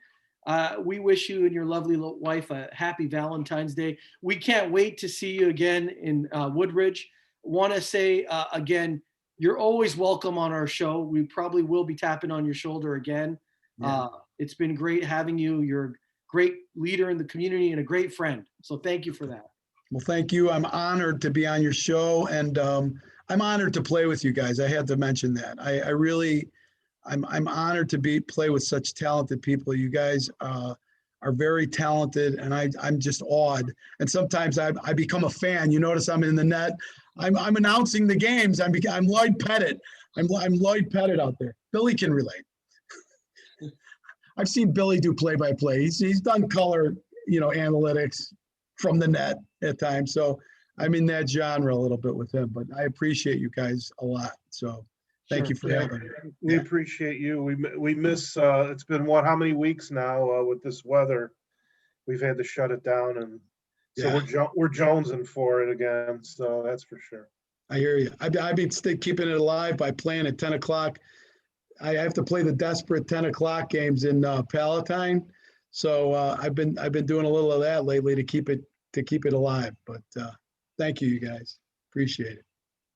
We wish you and your lovely wife a happy Valentine's Day. We can't wait to see you again in Woodridge. Want to say again, you're always welcome on our show. We probably will be tapping on your shoulder again. Yeah. It's been great having you. You're a great leader in the community and a great friend. So thank you for that. Well, thank you. I'm honored to be on your show, and I'm honored to play with you guys. I had to mention that. I'm honored to play with such talented people. You guys are very talented, and I'm just awed. And sometimes I become a fan. You notice I'm in the net. I'm announcing the games. I'm Lloyd Pettit. I'm Lloyd Pettit out there. Billy can relate. I've seen Billy do play-by-play. He's done color, analytics from the net at times. So I'm in that genre a little bit with him. But I appreciate you guys a lot. So. Thank you for having me. We appreciate you. We miss. It's been how many weeks now with this weather? We've had to shut it down, and so we're jonesing for it again. So that's for sure. I hear you. I've been keeping it alive by playing at 10 o'clock. I have to play the desperate 10 o'clock games in Palatine. So I've been doing a little of that lately to keep it alive. But thank you guys. Appreciate it.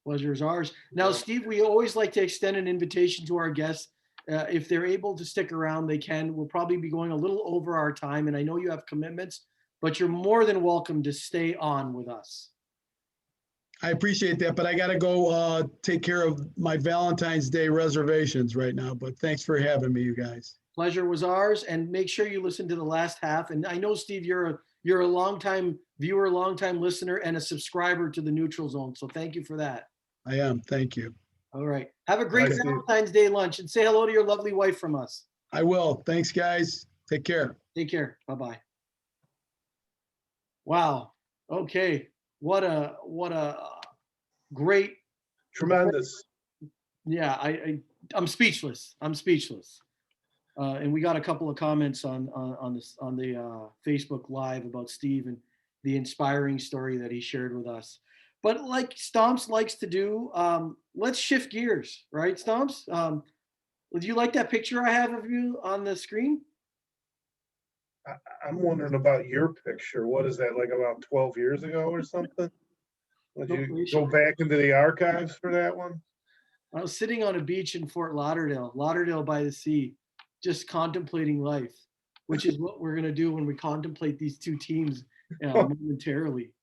Pleasure is ours. Now, Steve, we always like to extend an invitation to our guests. If they're able to stick around, they can. We'll probably be going a little over our time, and I know you have commitments, but you're more than welcome to stay on with us. I appreciate that, but I got to go take care of my Valentine's Day reservations right now, but thanks for having me, you guys. Pleasure was ours, and make sure you listen to the last half. And I know, Steve, you're a longtime viewer, longtime listener, and a subscriber to the Neutral Zone, so thank you for that. I am. Thank you. All right. Have a great Valentine's Day lunch, and say hello to your lovely wife from us. I will. Thanks, guys. Take care. Take care. Bye-bye. Wow. Okay. What a great. Tremendous. Yeah. I'm speechless. And we got a couple of comments on the Facebook Live about Steve and the inspiring story that he shared with us. But like Stomps likes to do, let's shift gears, right, Stomps? Would you like that picture I have of you on the screen? I'm wondering about your picture. What is that, like about 12 years ago or something? Would you go back into the archives for that one? I was sitting on a beach in Fort Lauderdale by the sea, just contemplating life, which is what we're going to do when we contemplate these two teams momentarily.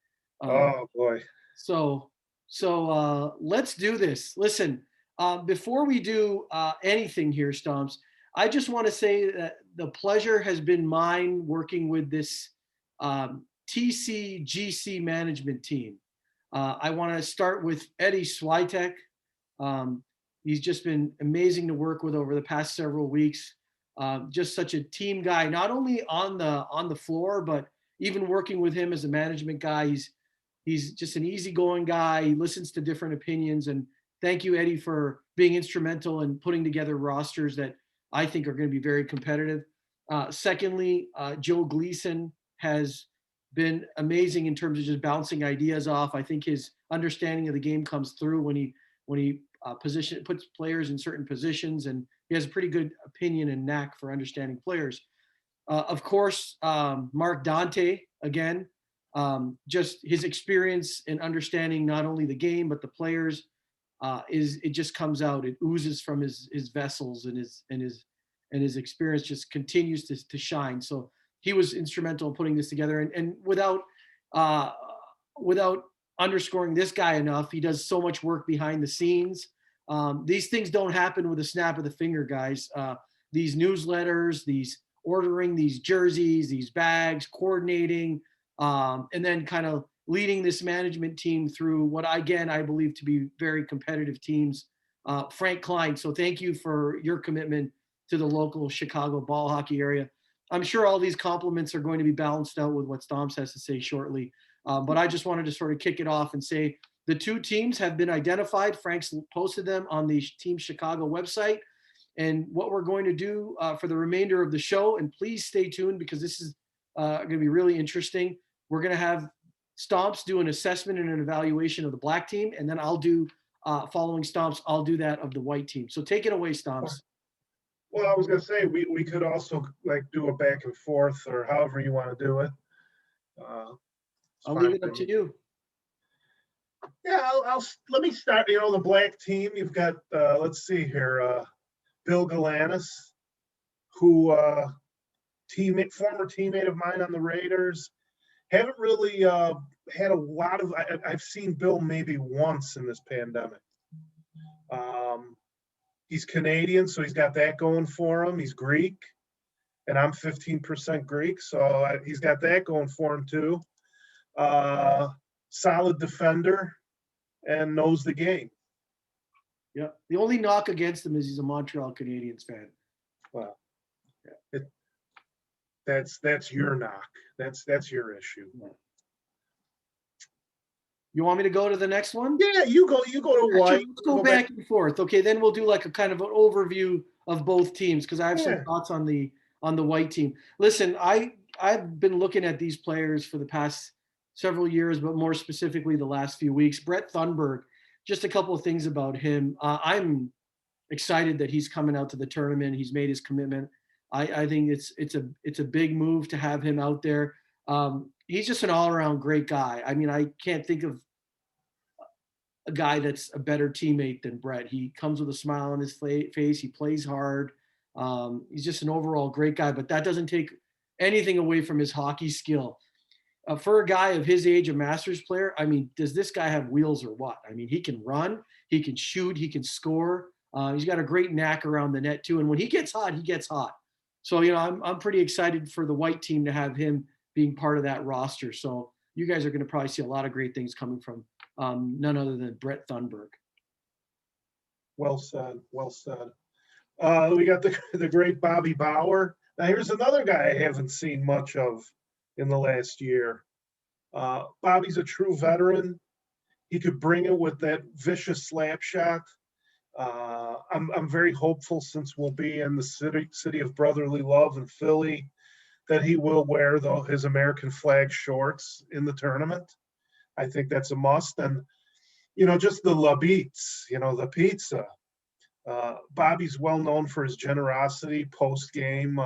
Oh, boy. So let's do this. Listen, before we do anything here, Stomps, I just want to say that the pleasure has been mine working with this TCGC management team. I want to start with Eddie Switek. He's just been amazing to work with over the past several weeks. Just such a team guy, not only on the floor, but even working with him as a management guy, he's just an easygoing guy. He listens to different opinions. And thank you, Eddie, for being instrumental in putting together rosters that I think are going to be very competitive. Secondly, Joe Gleason has been amazing in terms of just bouncing ideas off. I think his understanding of the game comes through when he puts players in certain positions, and he has a pretty good opinion and knack for understanding players. Of course, Mark Dante, again, just his experience in understanding not only the game but the players, it just comes out. It oozes from his vessels, and his experience just continues to shine. So he was instrumental in putting this together. And without underscoring this guy enough, he does so much work behind the scenes. These things don't happen with a snap of the finger, guys. These newsletters, these ordering these jerseys, these bags, coordinating, and then kind of leading this management team through what, again, I believe to be very competitive teams. Frank Klein, so thank you for your commitment to the local Chicago ball hockey area. I'm sure all these compliments are going to be balanced out with what Stomps has to say shortly. But I just wanted to sort of kick it off and say the two teams have been identified. Frank's posted them on the Team Chicago website. And what we're going to do for the remainder of the show, and please stay tuned because this is going to be really interesting. We're going to have Stomps do an assessment and an evaluation of the black team, and then I'll do, following Stomps, I'll do that of the white team. So take it away, Stomps. Well, I was going to say, we could also like do a back and forth or however you want to do it. I'll leave it up to you. Yeah, let me start. The black team, you've got, let's see here, Bill Galanis, who former teammate of mine on the Raiders. Haven't really had a lot of. I've seen Bill maybe once in this pandemic. He's Canadian, so he's got that going for him. He's Greek, and I'm 15% Greek, so he's got that going for him too. Solid defender and knows the game. Yeah. The only knock against him is he's a Montreal Canadiens fan. Well, yeah. That's your knock. That's your issue. Yeah. You want me to go to the next one? Yeah, you go to white. Let's go back and forth. Okay, then we'll do like a kind of an overview of both teams because I have some thoughts on the white team. Listen, I've been looking at these players for the past several years, but more specifically the last few weeks. Brett Thunberg, just a couple of things about him. I'm excited that he's coming out to the tournament. He's made his commitment. I think it's a big move to have him out there. He's just an all-around great guy. I mean, I can't think of a guy that's a better teammate than Brett. He comes with a smile on his face. He plays hard. He's just an overall great guy, but that doesn't take anything away from his hockey skill. For a guy of his age, a Masters player, I mean, does this guy have wheels or what? I mean, he can run, he can shoot, he can score. He's got a great knack around the net too. And when he gets hot, he gets hot. So, I'm pretty excited for the white team to have him being part of that roster. So you guys are going to probably see a lot of great things coming from none other than Brett Thunberg. Well said. Well said. We got the great Bobby Bauer. Now here's another guy I haven't seen much of in the last year. Bobby's a true veteran. He could bring it with that vicious slap shot. I'm very hopeful since we'll be in the city of brotherly love in Philly that he will wear his American flag shorts in the tournament. I think that's a must. And, just the La Beats, the pizza. Bobby's well known for his generosity post-game,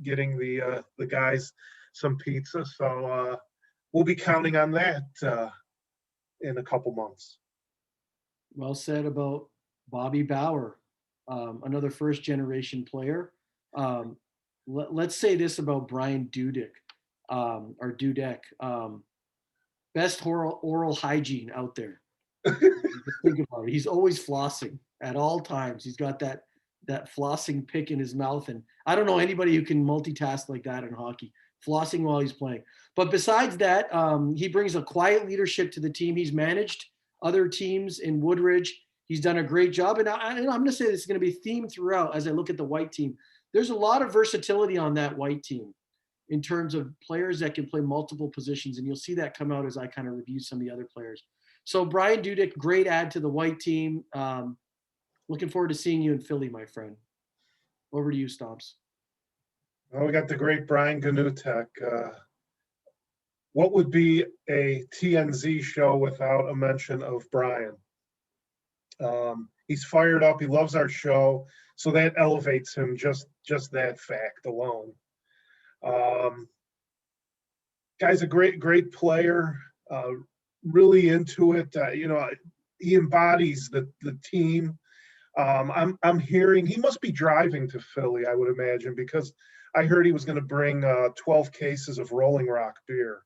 getting the guys some pizza. So we'll be counting on that in a couple months. Well said about Bobby Bauer, another first-generation player. Let's say this about Brian Dudek, or Dudek. Best oral hygiene out there. Think about it. He's always flossing at all times. He's got that flossing pick in his mouth. And I don't know anybody who can multitask like that in hockey, flossing while he's playing. But besides that, he brings a quiet leadership to the team. He's managed other teams in Woodridge. He's done a great job. And I'm going to say this is going to be themed throughout as I look at the white team. There's a lot of versatility on that white team. in terms of players that can play multiple positions. And you'll see that come out as I kind of review some of the other players. So Brian Dudek, great add to the white team. Looking forward to seeing you in Philly, my friend. Over to you, Stomps. Well, we got the great Brian Ganutek. What would be a TNZ show without a mention of Brian? He's fired up. He loves our show, so that elevates him. Just that fact alone. Guy's a great player. Really into it. He embodies the team. I'm hearing he must be driving to Philly, I would imagine, because I heard he was going to bring 12 cases of Rolling Rock beer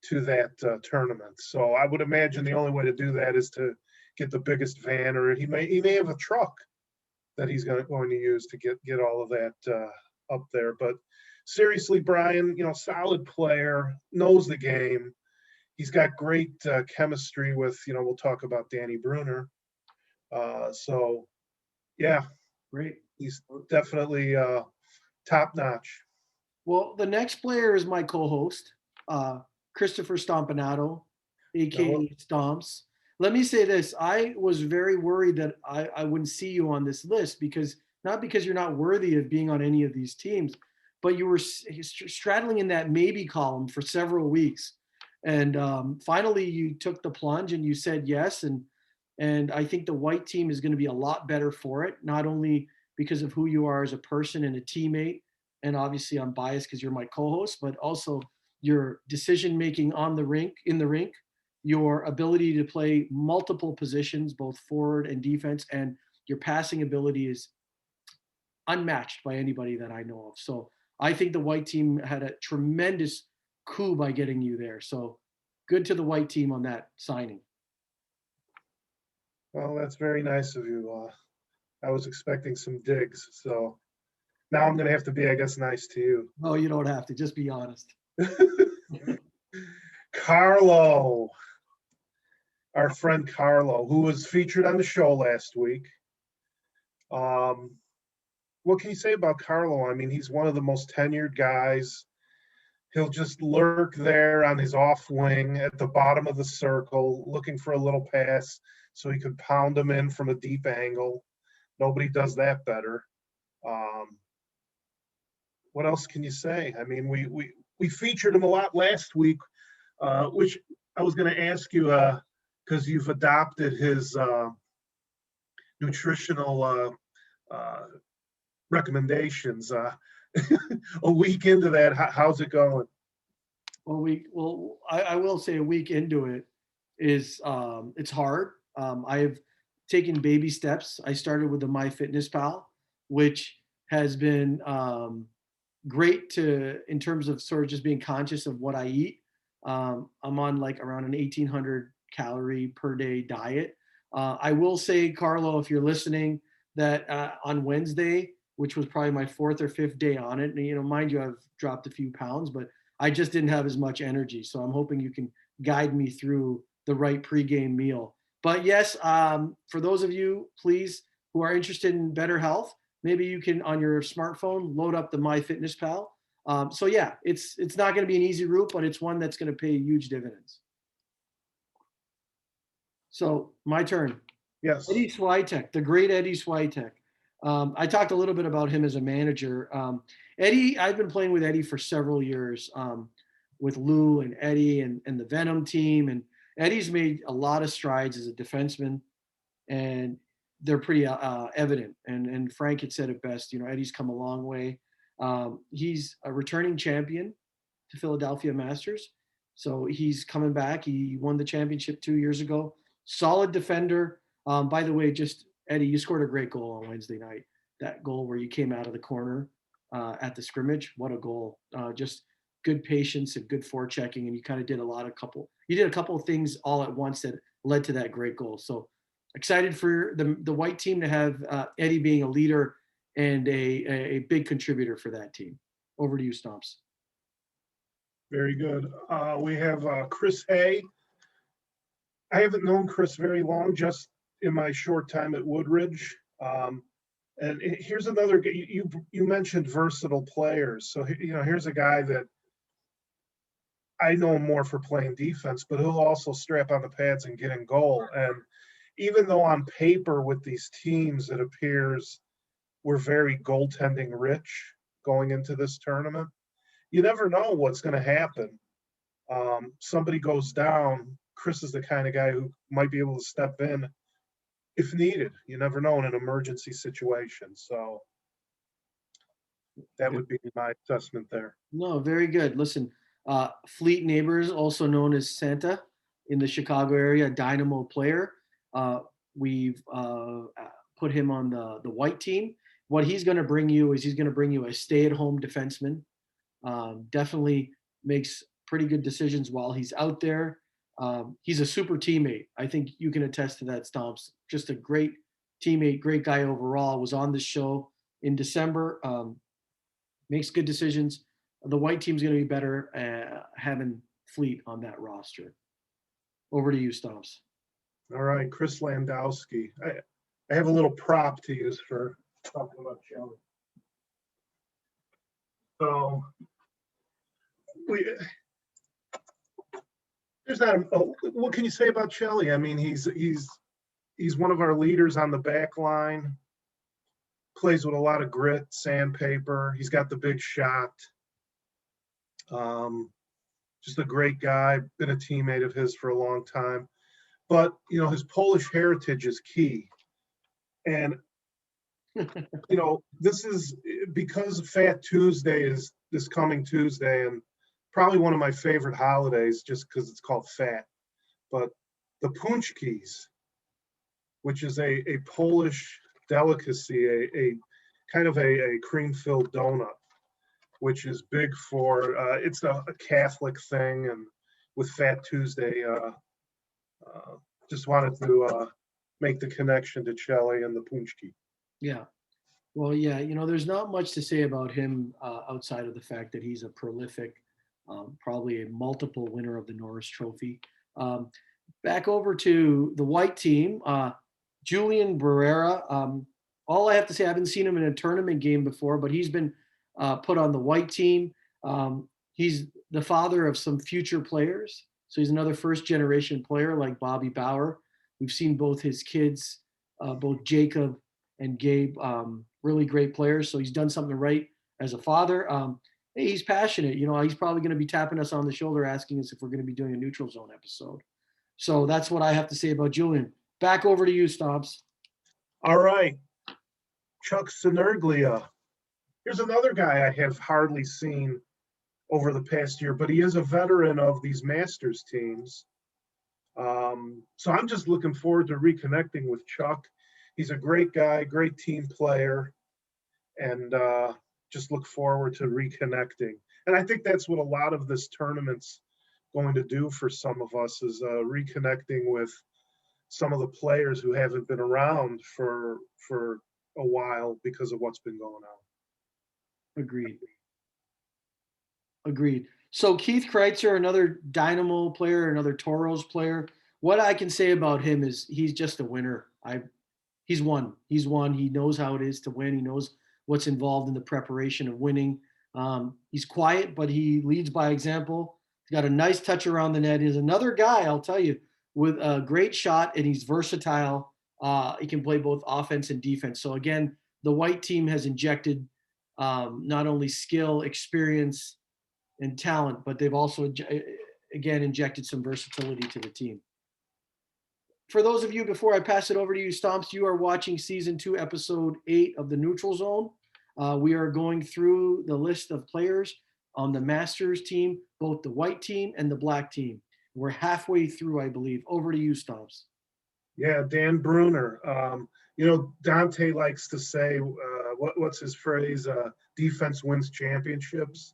to that tournament. So I would imagine the only way to do that is to get the biggest van, or he may have a truck that he's going to use to get all of that up there. But seriously, Brian, solid player, knows the game. He's got great chemistry with, we'll talk about Danny Bruner. So, yeah, Great. He's definitely top notch. Well, the next player is my co-host, Christopher Stompinato, aka Stomps. Let me say this. I was very worried that I wouldn't see you on this list not because you're not worthy of being on any of these teams, but you were straddling in that maybe column for several weeks. And finally you took the plunge and you said yes. And I think the white team is going to be a lot better for it, not only because of who you are as a person and a teammate. And obviously I'm biased because you're my co-host, but also your decision-making in the rink, your ability to play multiple positions, both forward and defense, and your passing ability is unmatched by anybody that I know of. So I think the white team had a tremendous coup by getting you there. So good to the white team on that signing. Well, that's very nice of you. I was expecting some digs, so now I'm going to have to be, I guess, nice to you. No, you don't have to. Just be honest. Carlo, our friend Carlo, who was featured on the show last week. What can you say about Carlo? I mean, he's one of the most tenured guys. He'll just lurk there on his off wing at the bottom of the circle, looking for a little pass so he could pound him in from a deep angle. Nobody does that better. What else can you say? I mean, we featured him a lot last week, which I was going to ask you because you've adopted his nutritional recommendations. A week into that, how's it going? Well, I will say a week into it is it's hard. I have taken baby steps. I started with the MyFitnessPal, which has been great in terms of sort of just being conscious of what I eat. I'm on like around an 1,800 calorie per day diet. I will say, Carlo, if you're listening, that on Wednesday, which was probably my 4th or 5th day on it, and mind you, I've dropped a few pounds, but I just didn't have as much energy. So I'm hoping you can guide me through the right pregame meal. But yes, for those of you, please, who are interested in better health, maybe you can, on your smartphone, load up the MyFitnessPal. So yeah, it's not going to be an easy route, but it's one that's going to pay huge dividends. So my turn. Yes. Eddie Switek, the great Eddie Switek. I talked a little bit about him as a manager. Eddie, I've been playing with Eddie for several years, with Lou and Eddie and the Venom team. And Eddie's made a lot of strides as a defenseman, and they're pretty evident. And Frank had said it best, Eddie's come a long way. He's a returning champion to Philadelphia Masters. So he's coming back. He won the championship 2 years ago. Solid defender. By the way, just Eddie, you scored a great goal on Wednesday night. That goal where you came out of the corner at the scrimmage. What a goal. Just good patience and good forechecking. And you kind of did a couple of things all at once that led to that great goal. So excited for the white team to have Eddie being a leader and a big contributor for that team. Over to you, Stomps. Very good. We have Chris Hay. I haven't known Chris very long, just in my short time at Woodridge. And here's another, you mentioned versatile players. So, here's a guy that I know him more for playing defense, but he'll also strap on the pads and get in goal. And even though on paper with these teams, it appears we're very goaltending rich going into this tournament, you never know what's going to happen. Somebody goes down. Chris is the kind of guy who might be able to step in if needed. You never know in an emergency situation. So that would be my assessment there. No, very good. Listen, Fleet Neighbors, also known as Santa in the Chicago area, a dynamo player. We've put him on the white team. What he's going to bring you is he's going to bring you a stay-at-home defenseman. Definitely makes pretty good decisions while he's out there. He's a super teammate. I think you can attest to that, Stomps. Just a great teammate, great guy overall. Was on this show in December. Makes good decisions. The white team's going to be better having Fleet on that roster. Over to you, Stomps. All right, Chris Landowski. I have a little prop to use for talking about Shelly. So there's not. What can you say about Shelly? I mean, he's one of our leaders on the back line. Plays with a lot of grit, sandpaper. He's got the big shot. Just a great guy. Been a teammate of his for a long time. But his Polish heritage is key. And this is because Fat Tuesday is this coming Tuesday, and probably one of my favorite holidays just because it's called Fat. But the punchkis, which is a Polish delicacy, a kind of a cream-filled donut, which is big for, it's a Catholic thing, and with Fat Tuesday, just wanted to make the connection to Shelly and the punchki. Yeah. Well, yeah, there's not much to say about him outside of the fact that he's a prolific, probably a multiple winner of the Norris Trophy. Back over to the white team, Julian Barrera. All I have to say, I haven't seen him in a tournament game before, but he's been put on the white team. He's the father of some future players. So he's another first-generation player like Bobby Bauer. We've seen both his kids, both Jacob and Gabe, really great players. So he's done something right as a father. Hey, he's passionate. He's probably going to be tapping us on the shoulder, asking us if we're going to be doing a neutral zone episode. So that's what I have to say about Julian. Back over to you, Stomps. All right. Chuck Synerglia. Here's another guy I have hardly seen over the past year, but he is a veteran of these Masters teams. So I'm just looking forward to reconnecting with Chuck. He's a great guy, great team player, and just look forward to reconnecting. And I think that's what a lot of this tournament's going to do for some of us is reconnecting with some of the players who haven't been around for a while because of what's been going on. Agreed. So Keith Kreitzer, another Dynamo player, another Toros player. What I can say about him is he's just a winner. He's won. He knows how it is to win. He knows what's involved in the preparation of winning. He's quiet, but he leads by example. He's got a nice touch around the net. He's another guy, I'll tell you, with a great shot, and he's versatile. He can play both offense and defense. So again, the white team has injected not only skill, experience, and talent, but they've also, again, injected some versatility to the team. For those of you, before I pass it over to you, Stomps, you are watching Season 2, Episode 8 of the Neutral Zone. We are going through the list of players on the Masters team, both the white team and the black team. We're halfway through, I believe. Over to you, Stomps. Yeah, Dan Bruner. Dante likes to say, what's his phrase? Defense wins championships.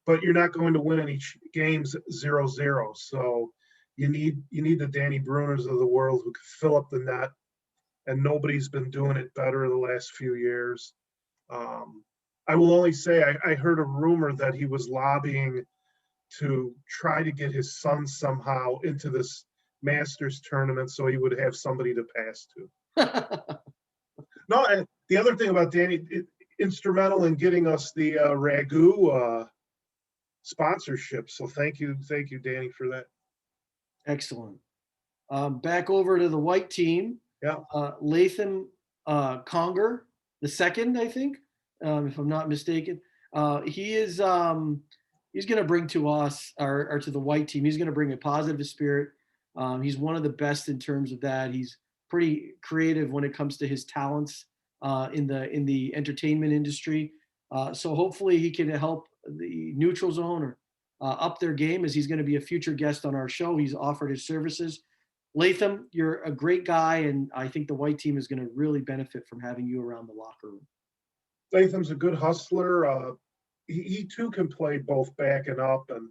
But you're not going to win any games 0-0. So you need the Danny Bruners of the world who can fill up the net, and nobody's been doing it better the last few years. I will only say I heard a rumor that he was lobbying to try to get his son somehow into this Masters tournament so he would have somebody to pass to. No, the other thing about Danny, instrumental in getting us the Ragu sponsorship. So thank you, Danny, for that. Excellent. Back over to the white team. Yeah. Latham Conger, the second, I think, if I'm not mistaken. He is he's going to bring to us or to the white team. He's going to bring a positive spirit. He's one of the best in terms of that. He's pretty creative when it comes to his talents in the entertainment industry. So hopefully he can help the neutral zone or up their game, as he's going to be a future guest on our show. He's offered his services. Latham, you're a great guy, and I think the white team is going to really benefit from having you around the locker room. Latham's a good hustler. He too can play both back and up, and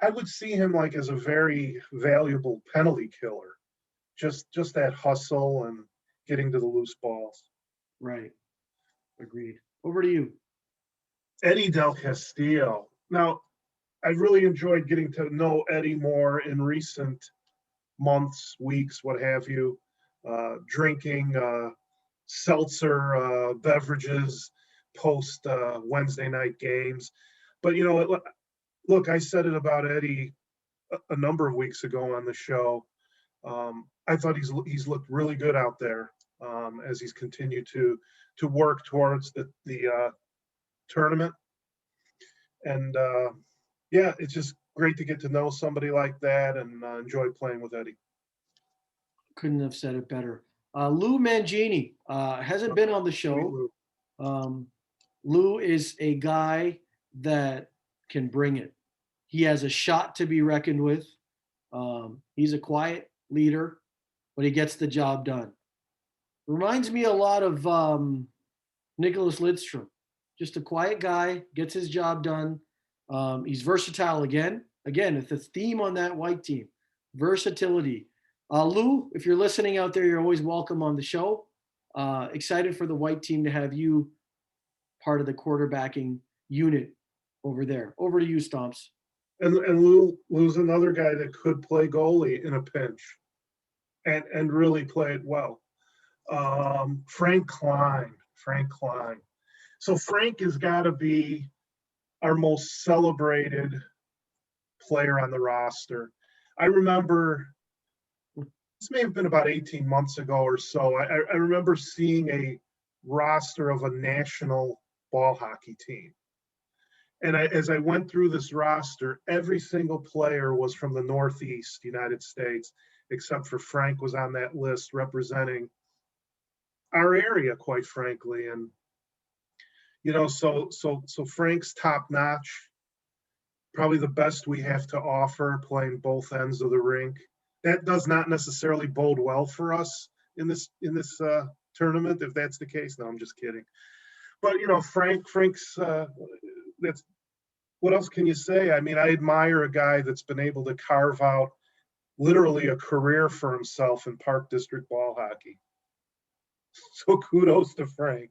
I would see him like as a very valuable penalty killer. Just that hustle and getting to the loose balls. Right. Agreed. Over to you. Eddie Del Castillo. Now, I really enjoyed getting to know Eddie more in recent months, weeks, what have you, drinking seltzer beverages post Wednesday night games. But, you know, look, I said it about Eddie a number of weeks ago on the show. I thought he's looked really good out there as he's continued to work towards the tournament. And yeah, it's just great to get to know somebody like that and enjoy playing with Eddie. Couldn't have said it better. Lou Mangini hasn't been on the show. Lou is a guy that can bring it. He has a shot to be reckoned with. He's a quiet leader, but he gets the job done. Reminds me a lot of Nicholas Lidstrom. Just a quiet guy, gets his job done. He's versatile again. Again, it's a theme on that white team. Versatility. Lou, if you're listening out there, you're always welcome on the show. Excited for the white team to have you part of the quarterbacking unit over there. Over to you, Stomps. And Lou's another guy that could play goalie in a pinch and really play it well. Frank Klein. So Frank has got to be our most celebrated player on the roster. I remember, this may have been about 18 months ago or so, I remember seeing a roster of a national ball hockey team. And as I went through this roster, every single player was from the Northeast United States, except for Frank was on that list representing our area, quite frankly. And, you know, so Frank's top notch, probably the best we have to offer, playing both ends of the rink. That does not necessarily bode well for us in this tournament, if that's the case. No, I'm just kidding. But, you know, Frank's that's, what else can you say? I mean, I admire a guy that's been able to carve out literally a career for himself in Park District ball hockey. So kudos to Frank.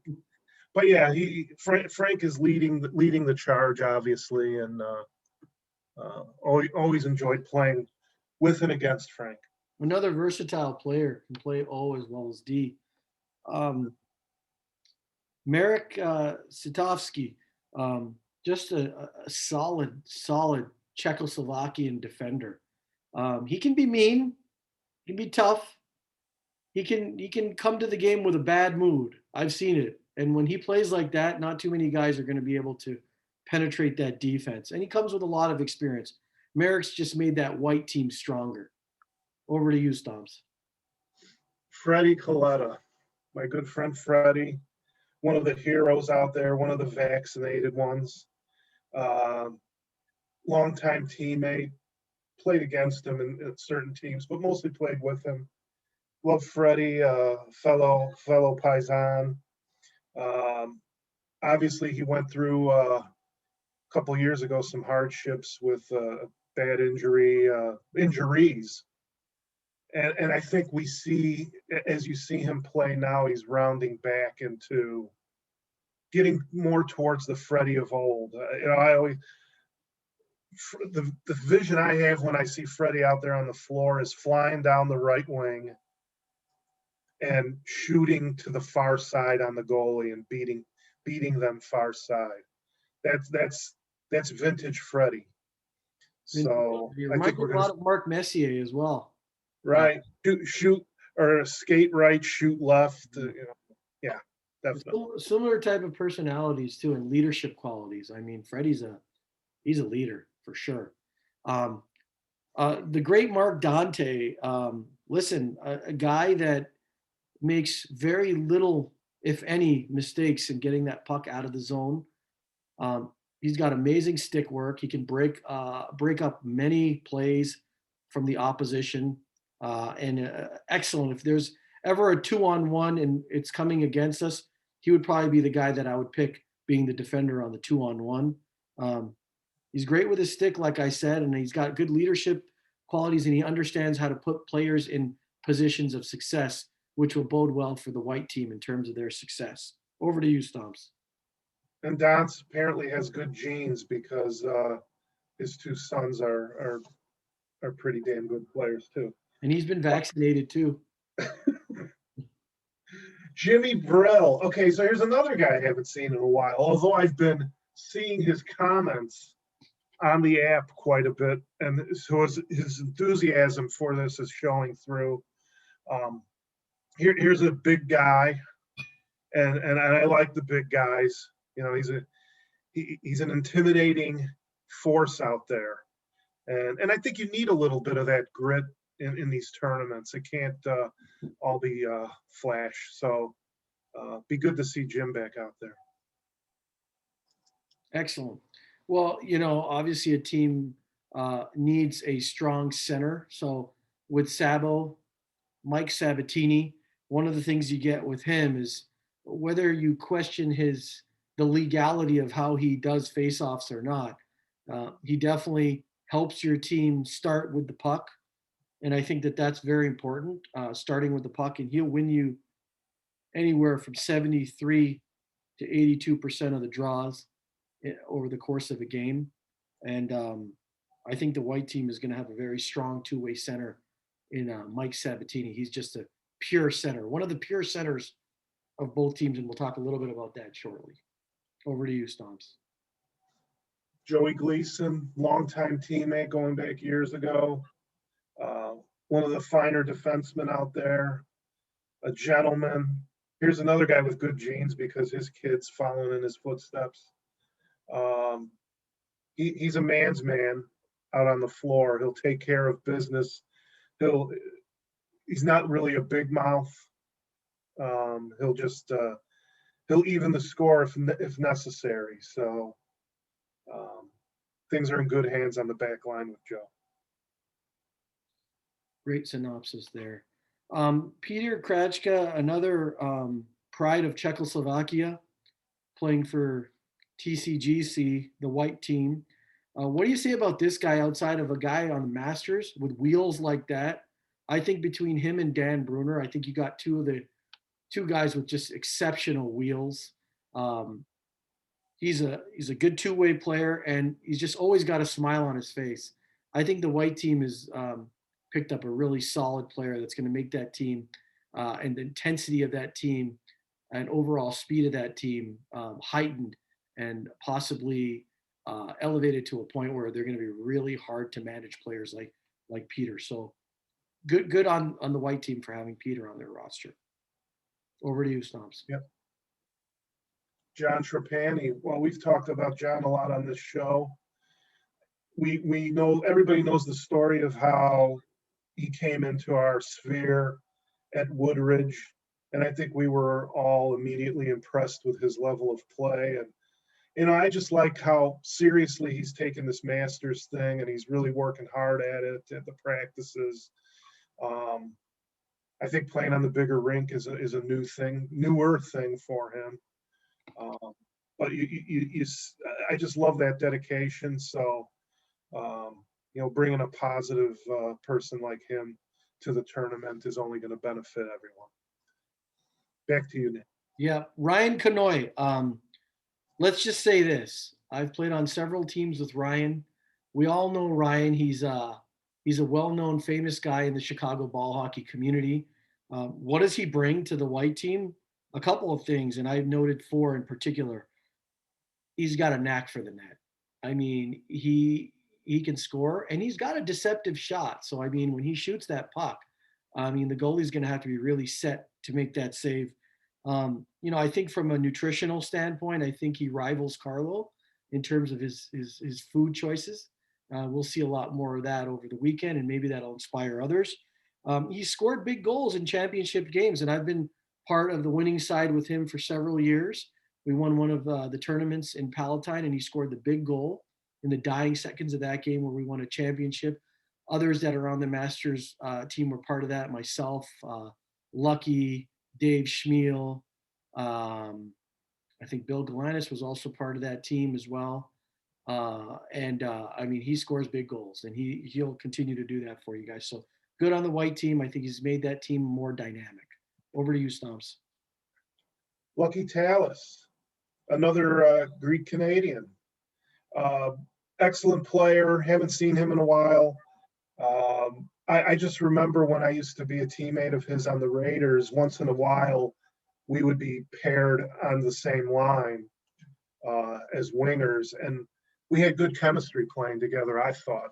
But yeah, Frank is leading the charge, obviously, and always enjoyed playing with and against Frank. Another versatile player, can play O as well as D. Marek Sitovsky, just a solid Czechoslovakian defender. He can be mean, he can be tough. He can come to the game with a bad mood. I've seen it. And when he plays like that, not too many guys are going to be able to penetrate that defense. And he comes with a lot of experience. Marek's just made that white team stronger. Over to you, Stomps. Freddy Kaletta, my good friend Freddy, one of the heroes out there, one of the vaccinated ones. Longtime teammate, played against him in certain teams, but mostly played with him. Love Freddie, fellow Paisan. Obviously, he went through a couple of years ago some hardships with bad injuries. And I think we see, as you see him play now, he's rounding back into getting more towards the Freddie of old. You know, I always, the vision I have when I see Freddie out there on the floor is flying down the right wing, and shooting to the far side on the goalie and beating them far side. That's vintage Freddy. So It I think reminds me we're a gonna lot of Mark Messier as well. right shoot or skate right, shoot left. Yeah, definitely. Similar type of personalities too, and leadership qualities. I mean, Freddie's he's a leader for sure. Um, the great Mark Dante. Listen, a guy that makes very little, if any, mistakes in getting that puck out of the zone. Um, he's got amazing stick work. He can break up many plays from the opposition, and excellent. If there's ever a 2-on-1 and it's coming against us, he would probably be the guy that I would pick being the defender on the 2-on-1. He's great with his stick, like I said, and he's got good leadership qualities, and he understands how to put players in positions of success, which will bode well for the white team in terms of their success. Over to you, Stomps. And Don's apparently has good genes because his two sons are pretty damn good players too. And he's been vaccinated too. Jimmy Brill. Okay, so here's another guy I haven't seen in a while, although I've been seeing his comments on the app quite a bit, and so his enthusiasm for this is showing through. Here's a big guy, and I like the big guys. You know, he's an intimidating force out there, and I think you need a little bit of that grit in these tournaments. It can't all be flash. So be good to see Jim back out there. Excellent. Well, you know, obviously a team needs a strong center. So with Mike Sabatini, one of the things you get with him is whether you question the legality of how he does faceoffs or not, he definitely helps your team start with the puck. And I think that that's very important, starting with the puck, and he'll win you anywhere from 73 to 82% of the draws over the course of a game. And I think the white team is going to have a very strong two-way center in Mike Sabatini. He's just a pure center, one of the pure centers of both teams, and we'll talk a little bit about that shortly. Over to you, Stomps. Joey Gleason, longtime teammate going back years ago. One of the finer defensemen out there, a gentleman. Here's another guy with good genes because his kid's following in his footsteps. He's a man's man out on the floor. He'll take care of business. He's not really a big mouth. He'll just he'll even the score if necessary. So things are in good hands on the back line with Joe. Great synopsis there. Peter Kracka, another pride of Czechoslovakia, playing for TCGC, the white team. What do you say about this guy outside of a guy on the Masters with wheels like that? I think between him and Dan Brunner, I think you got two guys with just exceptional wheels. He's a good two-way player, and he's just always got a smile on his face. I think the white team has picked up a really solid player that's going to make that team and the intensity of that team and overall speed of that team heightened and possibly elevated to a point where they're going to be really hard to manage players like Peter. So good on the white team for having Peter on their roster. Over to you, Stomps. Yep. John Trapani. Well, we've talked about John a lot on this show. We know, everybody knows the story of how he came into our sphere at Woodridge, and I think we were all immediately impressed with his level of play. And you know, I just like how seriously he's taken this Masters thing, and he's really working hard at it at the practices. I think playing on the bigger rink is a newer thing for him. But I just love that dedication. So, you know, bringing a positive person like him to the tournament is only going to benefit everyone. Back to you, Nick. Yeah, Ryan Kanoy. Let's just say this. I've played on several teams with Ryan. We all know Ryan. He's a well-known, famous guy in the Chicago ball hockey community. What does he bring to the white team? A couple of things, and I've noted 4 in particular. He's got a knack for the net. I mean, he can score, and he's got a deceptive shot. So I mean, when he shoots that puck, I mean, the goalie's going to have to be really set to make that save. I think from a nutritional standpoint, I think he rivals Carlo in terms of his food choices. We'll see a lot more of that over the weekend, and maybe that'll inspire others. He scored big goals in championship games, and I've been part of the winning side with him for several years. We won one of the tournaments in Palatine, and he scored the big goal in the dying seconds of that game where we won a championship. Others that are on the Masters team were part of that. Myself, Lucky, Dave Schmiel. I think Bill Galanis was also part of that team as well. I mean, he scores big goals, and he'll continue to do that for you guys. So good on the white team. I think he's made that team more dynamic. Over to you, Stomps. Lucky Tallis, another Greek Canadian. Excellent player. Haven't seen him in a while. I just remember when I used to be a teammate of his on the Raiders, once in a while, we would be paired on the same line as wingers, and we had good chemistry playing together, I thought.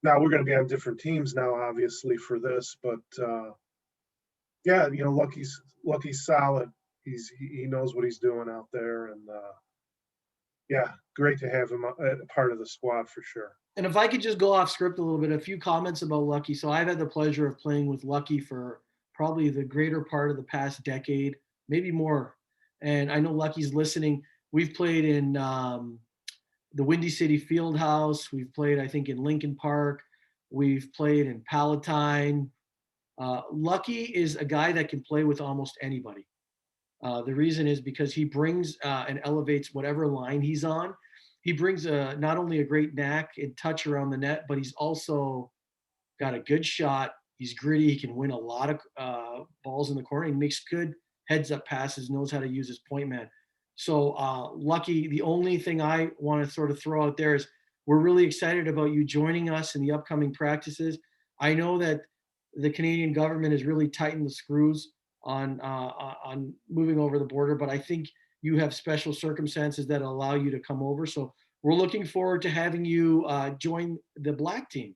Now we're going to be on different teams now, obviously, for this, but yeah, Lucky's solid. He knows what he's doing out there, and yeah, great to have him a part of the squad for sure. And if I could just go off script a little bit, a few comments about Lucky. So I've had the pleasure of playing with Lucky for probably the greater part of the past decade, maybe more. And I know Lucky's listening. We've played in the Windy City Fieldhouse. We've played, I think, in Lincoln Park. We've played in Palatine. Lucky is a guy that can play with almost anybody. The reason is because he brings and elevates whatever line he's on. He brings not only a great knack and touch around the net, but he's also got a good shot. He's gritty. He can win a lot of balls in the corner. He makes good heads-up passes, knows how to use his point man. So Lucky, the only thing I want to sort of throw out there is we're really excited about you joining us in the upcoming practices. I know that the Canadian government has really tightened the screws on moving over the border, but I think you have special circumstances that allow you to come over. So we're looking forward to having you join the black team.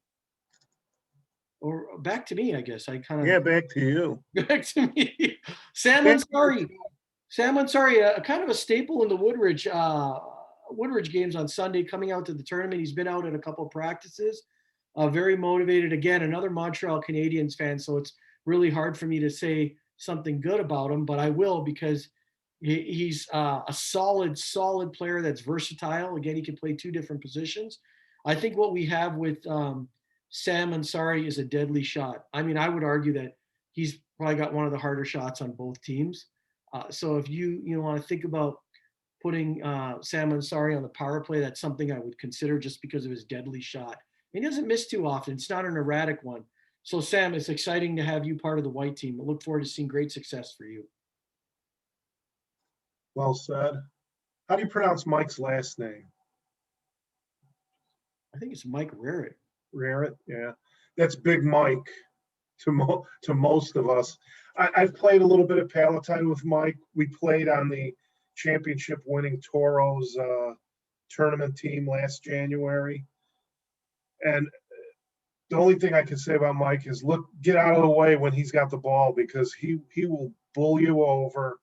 Or back to me, I guess. I kind of back to you. Back to me. Sam Ansari, kind of a staple in the Woodridge games on Sunday, coming out to the tournament. He's been out at a couple of practices. Very motivated. Again, another Montreal Canadiens fan, so it's really hard for me to say something good about him, but I will because he's a solid player that's versatile. Again, he can play 2 different positions. I think what we have with Sam Ansari is a deadly shot. I mean, I would argue that he's probably got one of the harder shots on both teams. So if you want to think about putting Sam Ansari on the power play, that's something I would consider just because of his deadly shot. He doesn't miss too often. It's not an erratic one. So Sam, it's exciting to have you part of the white team. I look forward to seeing great success for you. Well said. How do you pronounce Mike's last name? I think it's Mike Rarrett. Rarrett, yeah. That's Big Mike to most of us. I've played a little bit of Palatine with Mike. We played on the championship winning Toros tournament team last January. And the only thing I can say about Mike is get out of the way when he's got the ball, because he will bull you over.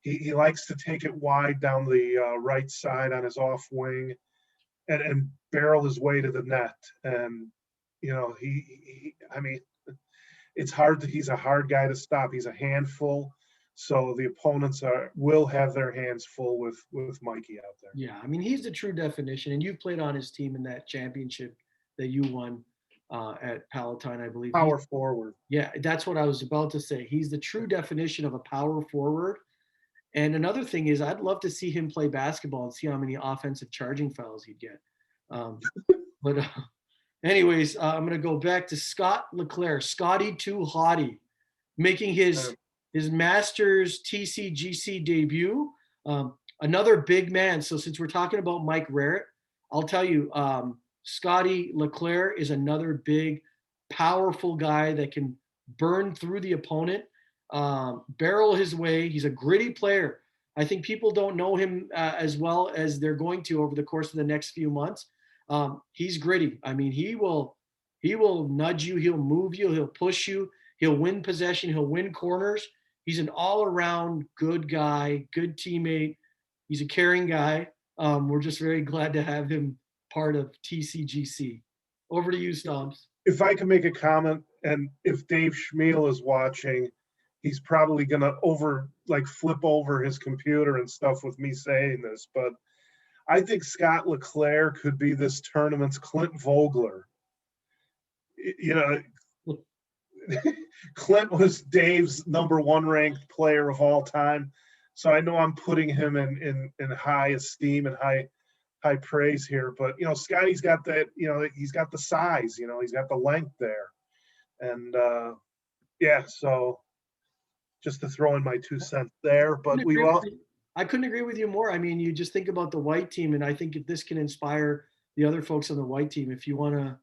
He likes to take it wide down the right side on his off wing and barrel his way to the net. And, it's hard. He's a hard guy to stop. He's a handful. So the opponents will have their hands full with Mikey out there. Yeah, I mean, he's the true definition. And you played on his team in that championship that you won at Palatine, I believe. Power forward. Yeah, that's what I was about to say. He's the true definition of a power forward. And another thing is, I'd love to see him play basketball and see how many offensive charging fouls he'd get. Anyways, I'm going to go back to Scott Leclaire, Scotty Too Hottie, making his Masters TCGC debut. Another big man. So since we're talking about Mike Rarrett, I'll tell you, Scotty Leclaire is another big, powerful guy that can burn through the opponent, barrel his way. He's a gritty player. I think people don't know him as well as they're going to over the course of the next few months. He's gritty. I mean, he will nudge you. He'll move you. He'll push you. He'll win possession. He'll win corners. He's an all-around good guy, good teammate. He's a caring guy. We're just very glad to have him part of TCGC. Over to you, Stomps. If I can make a comment, and if Dave Schmiel is watching, he's probably going to flip over his computer and stuff with me saying this, but I think Scott Leclaire could be this tournament's Clint Vogler. You know, Clint was Dave's #1 ranked player of all time. So I know I'm putting him in high esteem and high praise here, but Scotty's got that, he's got the size, he's got the length there. And so just to throw in my 2 cents there, but I couldn't agree with you more. I mean, you just think about the white team, and I think if this can inspire the other folks on the white team, if you want to,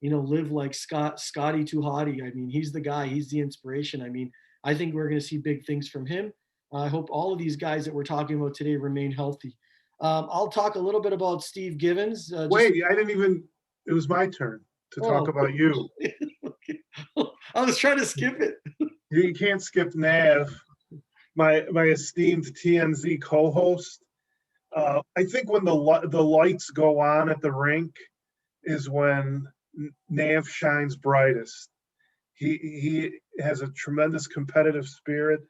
live like Scotty Too Hottie, I mean, he's the guy, he's the inspiration. I mean, I think we're going to see big things from him. I hope all of these guys that we're talking about today remain healthy. I'll talk a little bit about Steve Givens. Wait, it was my turn to talk about you. Okay. I was trying to skip it. You can't skip Nav, my esteemed TNZ co-host. I think when the lights go on at the rink is when Nav shines brightest. He has a tremendous competitive spirit.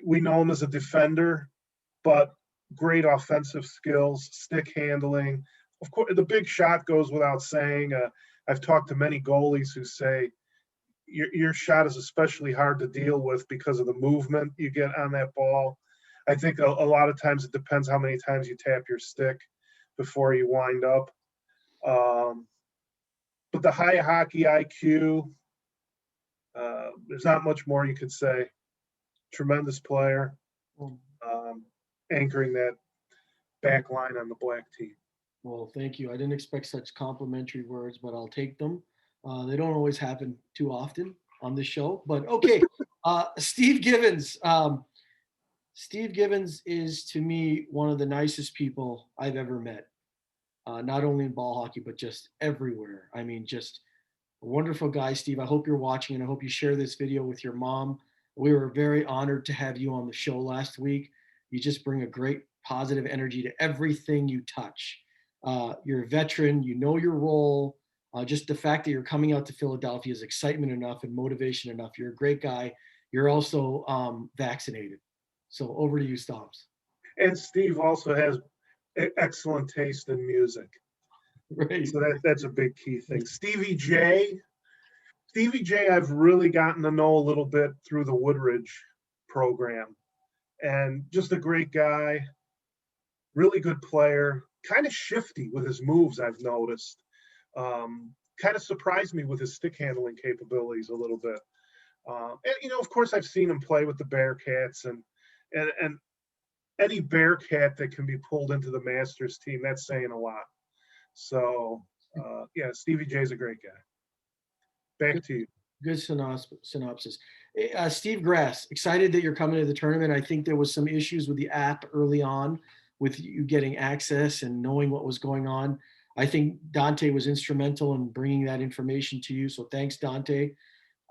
We know him as a defender, but great offensive skills, stick handling. Of course, the big shot goes without saying. I've talked to many goalies who say your shot is especially hard to deal with because of the movement you get on that ball. I think a lot of times it depends how many times you tap your stick before you wind up. But the high hockey IQ, there's not much more you could say. Tremendous player, anchoring that back line on the black team. Well, thank you. I didn't expect such complimentary words, but I'll take them. They don't always happen too often on this show, but okay. Steve Givens. Steve Givens is, to me, one of the nicest people I've ever met, not only in ball hockey, but just everywhere. I mean, just a wonderful guy, Steve. I hope you're watching, and I hope you share this video with your mom. We were very honored to have you on the show last week. You just bring a great positive energy to everything you touch. You're a veteran, you know your role. Just the fact that you're coming out to Philadelphia is excitement enough and motivation enough. You're a great guy. You're also vaccinated. So over to you, Stomps. And Steve also has excellent taste in music. Right. So that's a big key thing. Stevie J, I've really gotten to know a little bit through the Woodridge program. And just a great guy, really good player, kind of shifty with his moves, I've noticed. Kind of surprised me with his stick handling capabilities a little bit. And, of course, I've seen him play with the Bearcats, and any Bearcat that can be pulled into the Masters team, that's saying a lot. So, Stevie J's a great guy. Back to you. Good synopsis. Steve Grass, excited that you're coming to the tournament. I think there was some issues with the app early on with you getting access and knowing what was going on. I think Dante was instrumental in bringing that information to you. So thanks, Dante.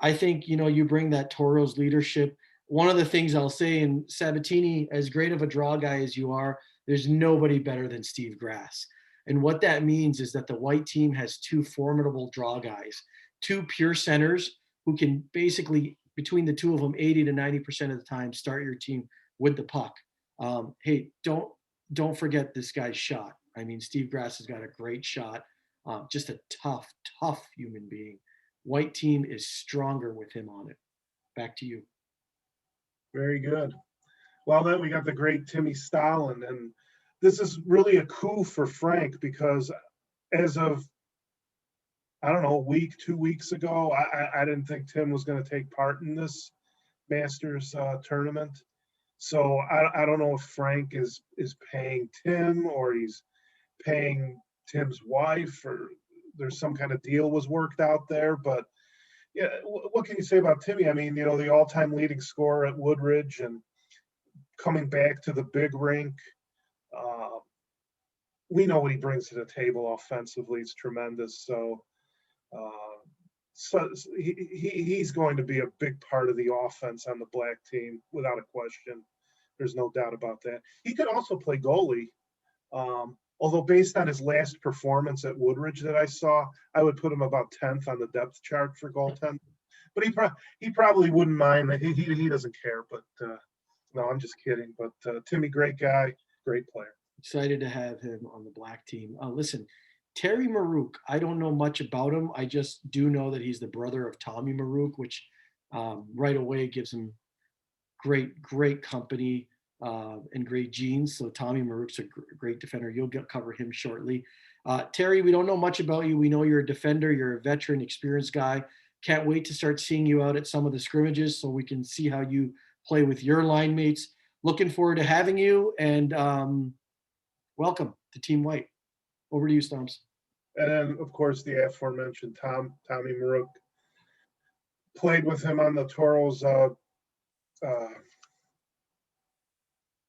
I think, you bring that Toros leadership. One of the things I'll say, in Sabatini, as great of a draw guy as you are, there's nobody better than Steve Grass. And what that means is that the white team has two formidable draw guys, two pure centers who can basically, between the two of them, 80 to 90% of the time, start your team with the puck. Hey, don't forget this guy's shot. I mean, Steve Grass has got a great shot. Just a tough human being. White team is stronger with him on it. Back to you. Very good. Well, then we got the great Timmy Stalin, and this is really a coup for Frank because as of, I don't know, a week, 2 weeks ago, I didn't think Tim was going to take part in this Masters tournament. So I don't know if Frank is paying Tim or he's paying Tim's wife, or there's some kind of deal was worked out there. But, Yeah, what can you say about Timmy? I mean, the all-time leading scorer at Woodridge and coming back to the big rink. We know what he brings to the table offensively. It's tremendous. So, he's going to be a big part of the offense on the black team without a question. There's no doubt about that. He could also play goalie. Although based on his last performance at Woodridge that I saw, I would put him about 10th on the depth chart for goaltender. But he probably wouldn't mind. He doesn't care. But no, I'm just kidding. But Timmy, great guy, great player. Excited to have him on the black team. Listen, Terry Marouk, I don't know much about him. I just do know that he's the brother of Tommy Marouk, which right away gives him great company and great genes. So Tommy Marouk's a great defender. You'll cover him shortly. Terry, we don't know much about you. We know you're a defender. You're a veteran, experienced guy. Can't wait to start seeing you out at some of the scrimmages so we can see how you play with your line mates. Looking forward to having you, and welcome to Team White. Over to you, Stomps. And then, of course, the aforementioned Tommy Marouk. Played with him on the Toros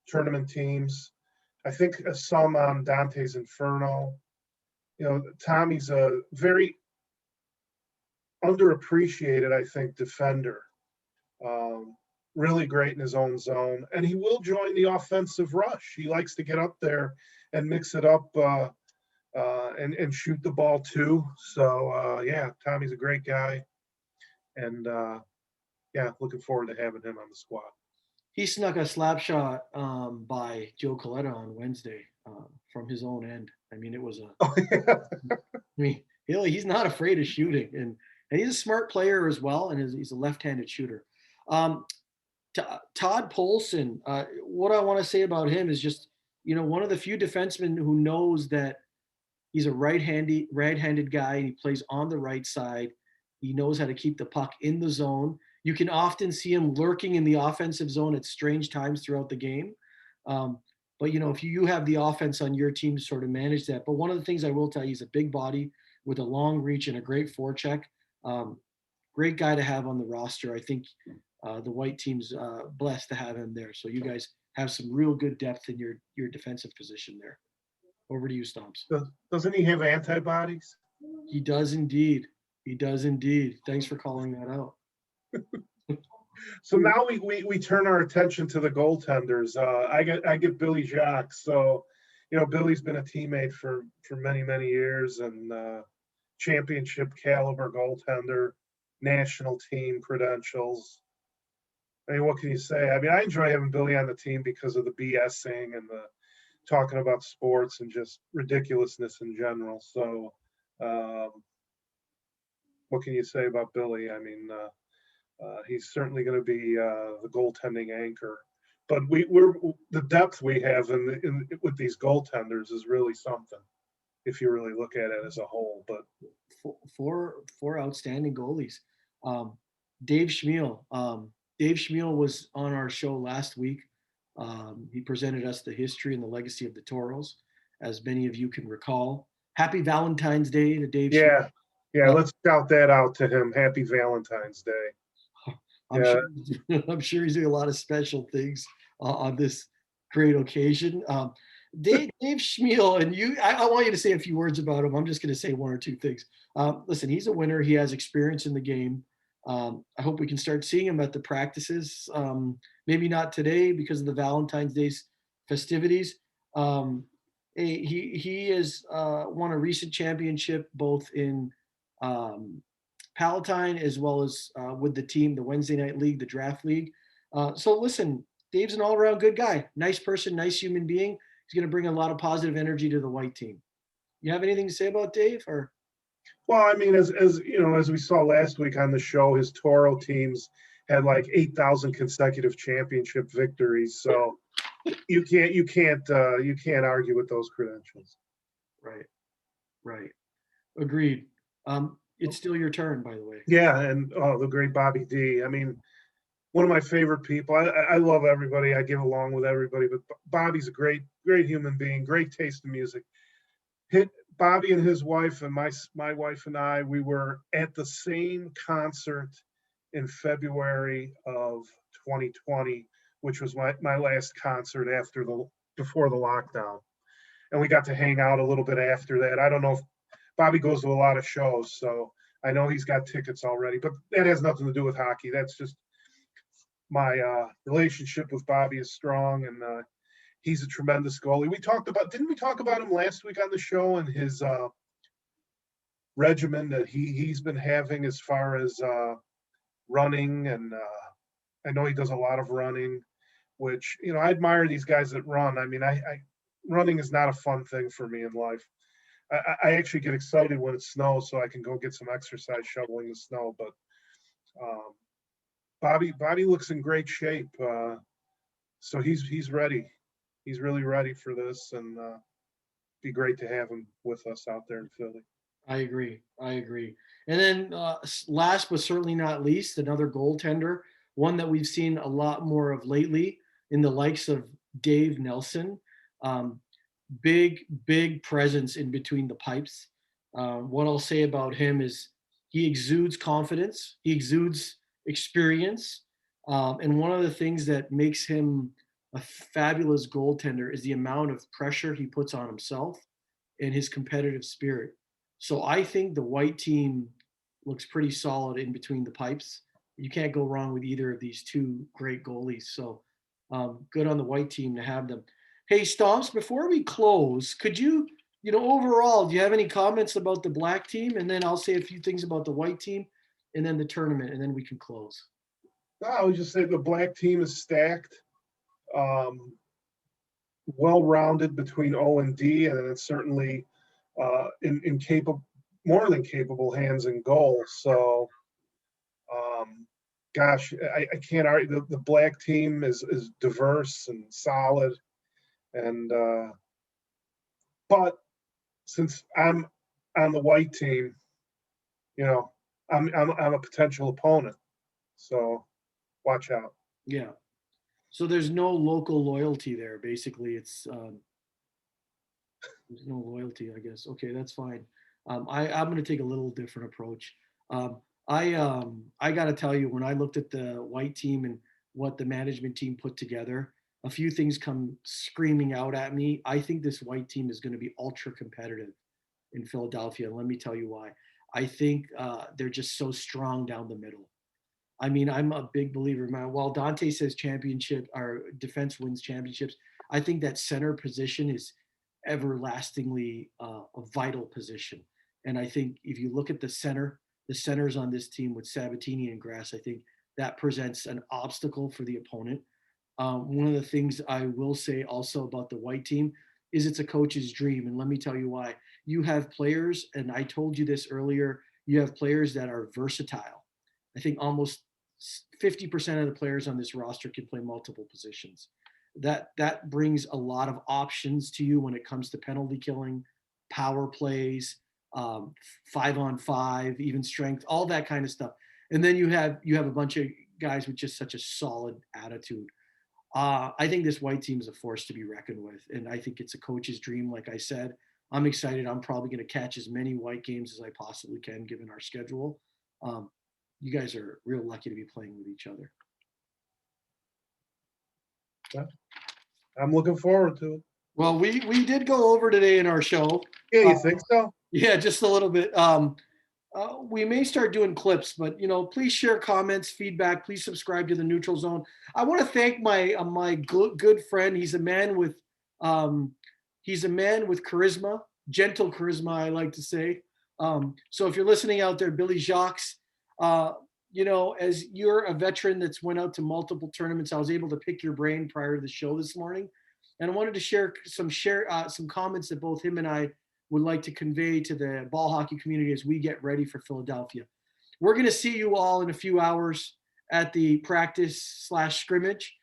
tournament teams. I think some on Dante's Inferno. Tommy's a very underappreciated, I think, defender. Really great in his own zone. And he will join the offensive rush. He likes to get up there and mix it up and shoot the ball too. So, yeah, Tommy's a great guy. And, yeah, looking forward to having him on the squad. He snuck a slap shot by Joe Kaletta on Wednesday from his own end. I mean, it was he's not afraid of shooting, and he's a smart player as well, and he's a left-handed shooter. Todd Polson, what I want to say about him is just, one of the few defensemen who knows that he's a right-handed guy, and he plays on the right side. He knows how to keep the puck in the zone. You can often see him lurking in the offensive zone at strange times throughout the game. But, if you have the offense on your team to sort of manage that. But one of the things I will tell you, he's a big body with a long reach and a great forecheck. Great guy to have on the roster. I think the white team's blessed to have him there. So you guys have some real good depth in your defensive position there. Over to you, Stomps. Doesn't he have antibodies? He does indeed. He does indeed. Thanks for calling that out. So now we turn our attention to the goaltenders. I get Billy Jacques. So, Billy's been a teammate for many, many years, and championship caliber goaltender, national team credentials. I mean, what can you say? I mean, I enjoy having Billy on the team because of the BSing and the talking about sports and just ridiculousness in general. So, what can you say about Billy? I mean, he's certainly going to be the goaltending anchor. But we're the depth we have with these goaltenders is really something, if you really look at it as a whole. But four outstanding goalies. Dave Schmiel. Dave Schmiel was on our show last week. He presented us the history and the legacy of the Toros, as many of you can recall. Happy Valentine's Day to Dave Schmiel. Yeah, let's shout that out to him. Happy Valentine's Day. I'm sure he's doing a lot of special things on this great occasion. Dave Schmiel, and I want you to say a few words about him. I'm just going to say one or two things. Listen, he's a winner. He has experience in the game. I hope we can start seeing him at the practices. Maybe not today because of the Valentine's Day festivities. He has won a recent championship both in Palatine as well as with the team, the Wednesday Night League, the Draft League. So listen, Dave's an all-around good guy, nice person, nice human being. He's going to bring a lot of positive energy to the white team. You have anything to say about Dave? Or? Well, I mean, as we saw last week on the show, his Toro teams had like 8,000 consecutive championship victories. So you can't argue with those credentials. Right. Agreed. It's still your turn, by the way. Yeah, and the great Bobby D. I mean, one of my favorite people. I love everybody. I get along with everybody, but Bobby's a great human being, great taste in music. Bobby and his wife and my wife and I, we were at the same concert in February of 2020, which was my last concert before the lockdown. And we got to hang out a little bit after that. I don't know if Bobby goes to a lot of shows, so I know he's got tickets already, but that has nothing to do with hockey. That's just my relationship with Bobby is strong, and he's a tremendous goalie. Didn't we talk about him last week on the show and his regimen that he's been having as far as running, and I know he does a lot of running, which, I admire these guys that run. I mean, I running is not a fun thing for me in life. I actually get excited when it snows so I can go get some exercise shoveling the snow. But Bobby looks in great shape, so he's ready. He's really ready for this, and be great to have him with us out there in Philly. I agree. And then last but certainly not least, another goaltender, one that we've seen a lot more of lately in the likes of Dave Nelson. Big presence in between the pipes. What I'll say about him is he exudes confidence, he exudes experience, and one of the things that makes him a fabulous goaltender is the amount of pressure he puts on himself and his competitive spirit. So I think the white team looks pretty solid in between the pipes. You can't go wrong with either of these two great goalies. So good on the white team to have them. Hey, Stomps, before we close, could you, overall, do you have any comments about the black team? And then I'll say a few things about the white team and then the tournament, and then we can close. I would just say the black team is stacked, well-rounded between O and D, and it's certainly in more than capable hands and goal. So, gosh, I can't argue. The black team is diverse and solid. And but since I'm on the white team, I'm a potential opponent, so watch out. Yeah. So there's no local loyalty there. Basically, it's there's no loyalty, I guess. Okay, that's fine. I'm going to take a little different approach. I got to tell you, when I looked at the white team and what the management team put together, a few things come screaming out at me. I think this white team is going to be ultra competitive in Philadelphia. And let me tell you why. I think they're just so strong down the middle. I mean, I'm a big believer, man. While Dante says championship or defense wins championships, I think that center position is everlastingly a vital position. And I think if you look at the centers on this team with Sabatini and Grass, I think that presents an obstacle for the opponent. One of the things I will say also about the white team is it's a coach's dream. And let me tell you why. You have players, and I told you this earlier, you have players that are versatile. I think almost 50% of the players on this roster can play multiple positions. That brings a lot of options to you when it comes to penalty killing, power plays, 5-on-5, even strength, all that kind of stuff. And then you have a bunch of guys with just such a solid attitude. I think this white team is a force to be reckoned with, and I think it's a coach's dream. Like I said, I'm excited. I'm probably going to catch as many white games as I possibly can, given our schedule. You guys are real lucky to be playing with each other. Yeah. I'm looking forward to it. Well, we did go over today in our show. Yeah, you think so? Yeah, just a little bit. We may start doing clips, but please share comments, feedback. Please subscribe to the Neutral Zone. I want to thank my good friend. He's a man with charisma, gentle charisma, I like to say. So if you're listening out there, Billy Jacques, as you're a veteran that's went out to multiple tournaments, I was able to pick your brain prior to the show this morning, and I wanted to share some comments that both him and I would like to convey to the ball hockey community as we get ready for Philadelphia. We're going to see you all in a few hours at the practice/scrimmage.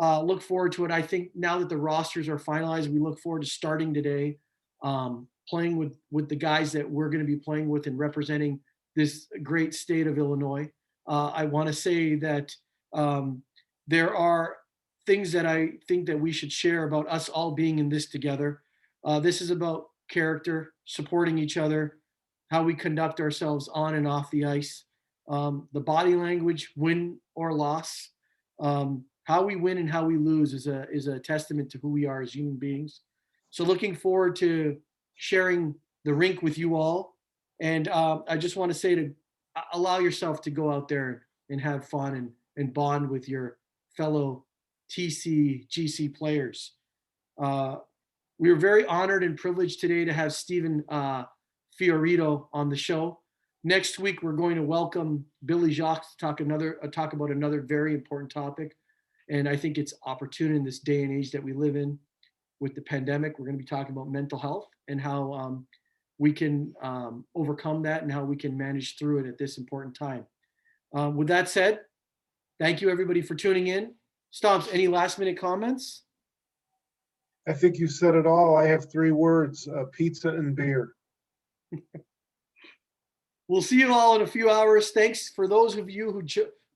Look forward to it. I think now that the rosters are finalized, we look forward to starting today, playing with the guys that we're going to be playing with and representing this great state of Illinois. I want to say that there are things that I think that we should share about us all being in this together. This is about character, supporting each other, how we conduct ourselves on and off the ice, the body language, win or loss, how we win and how we lose is a testament to who we are as human beings. So looking forward to sharing the rink with you all. And I just want to say to allow yourself to go out there and have fun and bond with your fellow TCGC players. We were very honored and privileged today to have Stephen Fiorito on the show. Next week, we're going to welcome Billy Jacques to talk about another very important topic. And I think it's opportune in this day and age that we live in with the pandemic. We're going to be talking about mental health and how we can overcome that and how we can manage through it at this important time. With that said, thank you everybody for tuning in. Stomps, any last minute comments? I think you said it all. I have 3 words, pizza and beer. We'll see you all in a few hours. Thanks for those of you who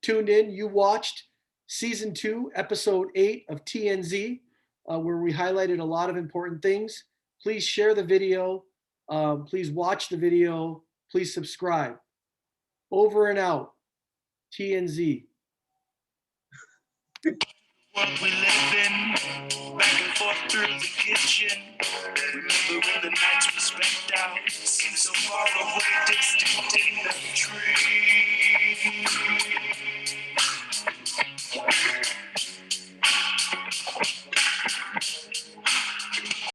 tuned in. You watched season 2, episode 8 of TNZ, where we highlighted a lot of important things. Please share the video. Please watch the video. Please subscribe. Over and out. TNZ. What we live in, back and forth through the kitchen. Remembering the nights we spent out, seems so far away, distant in the dream.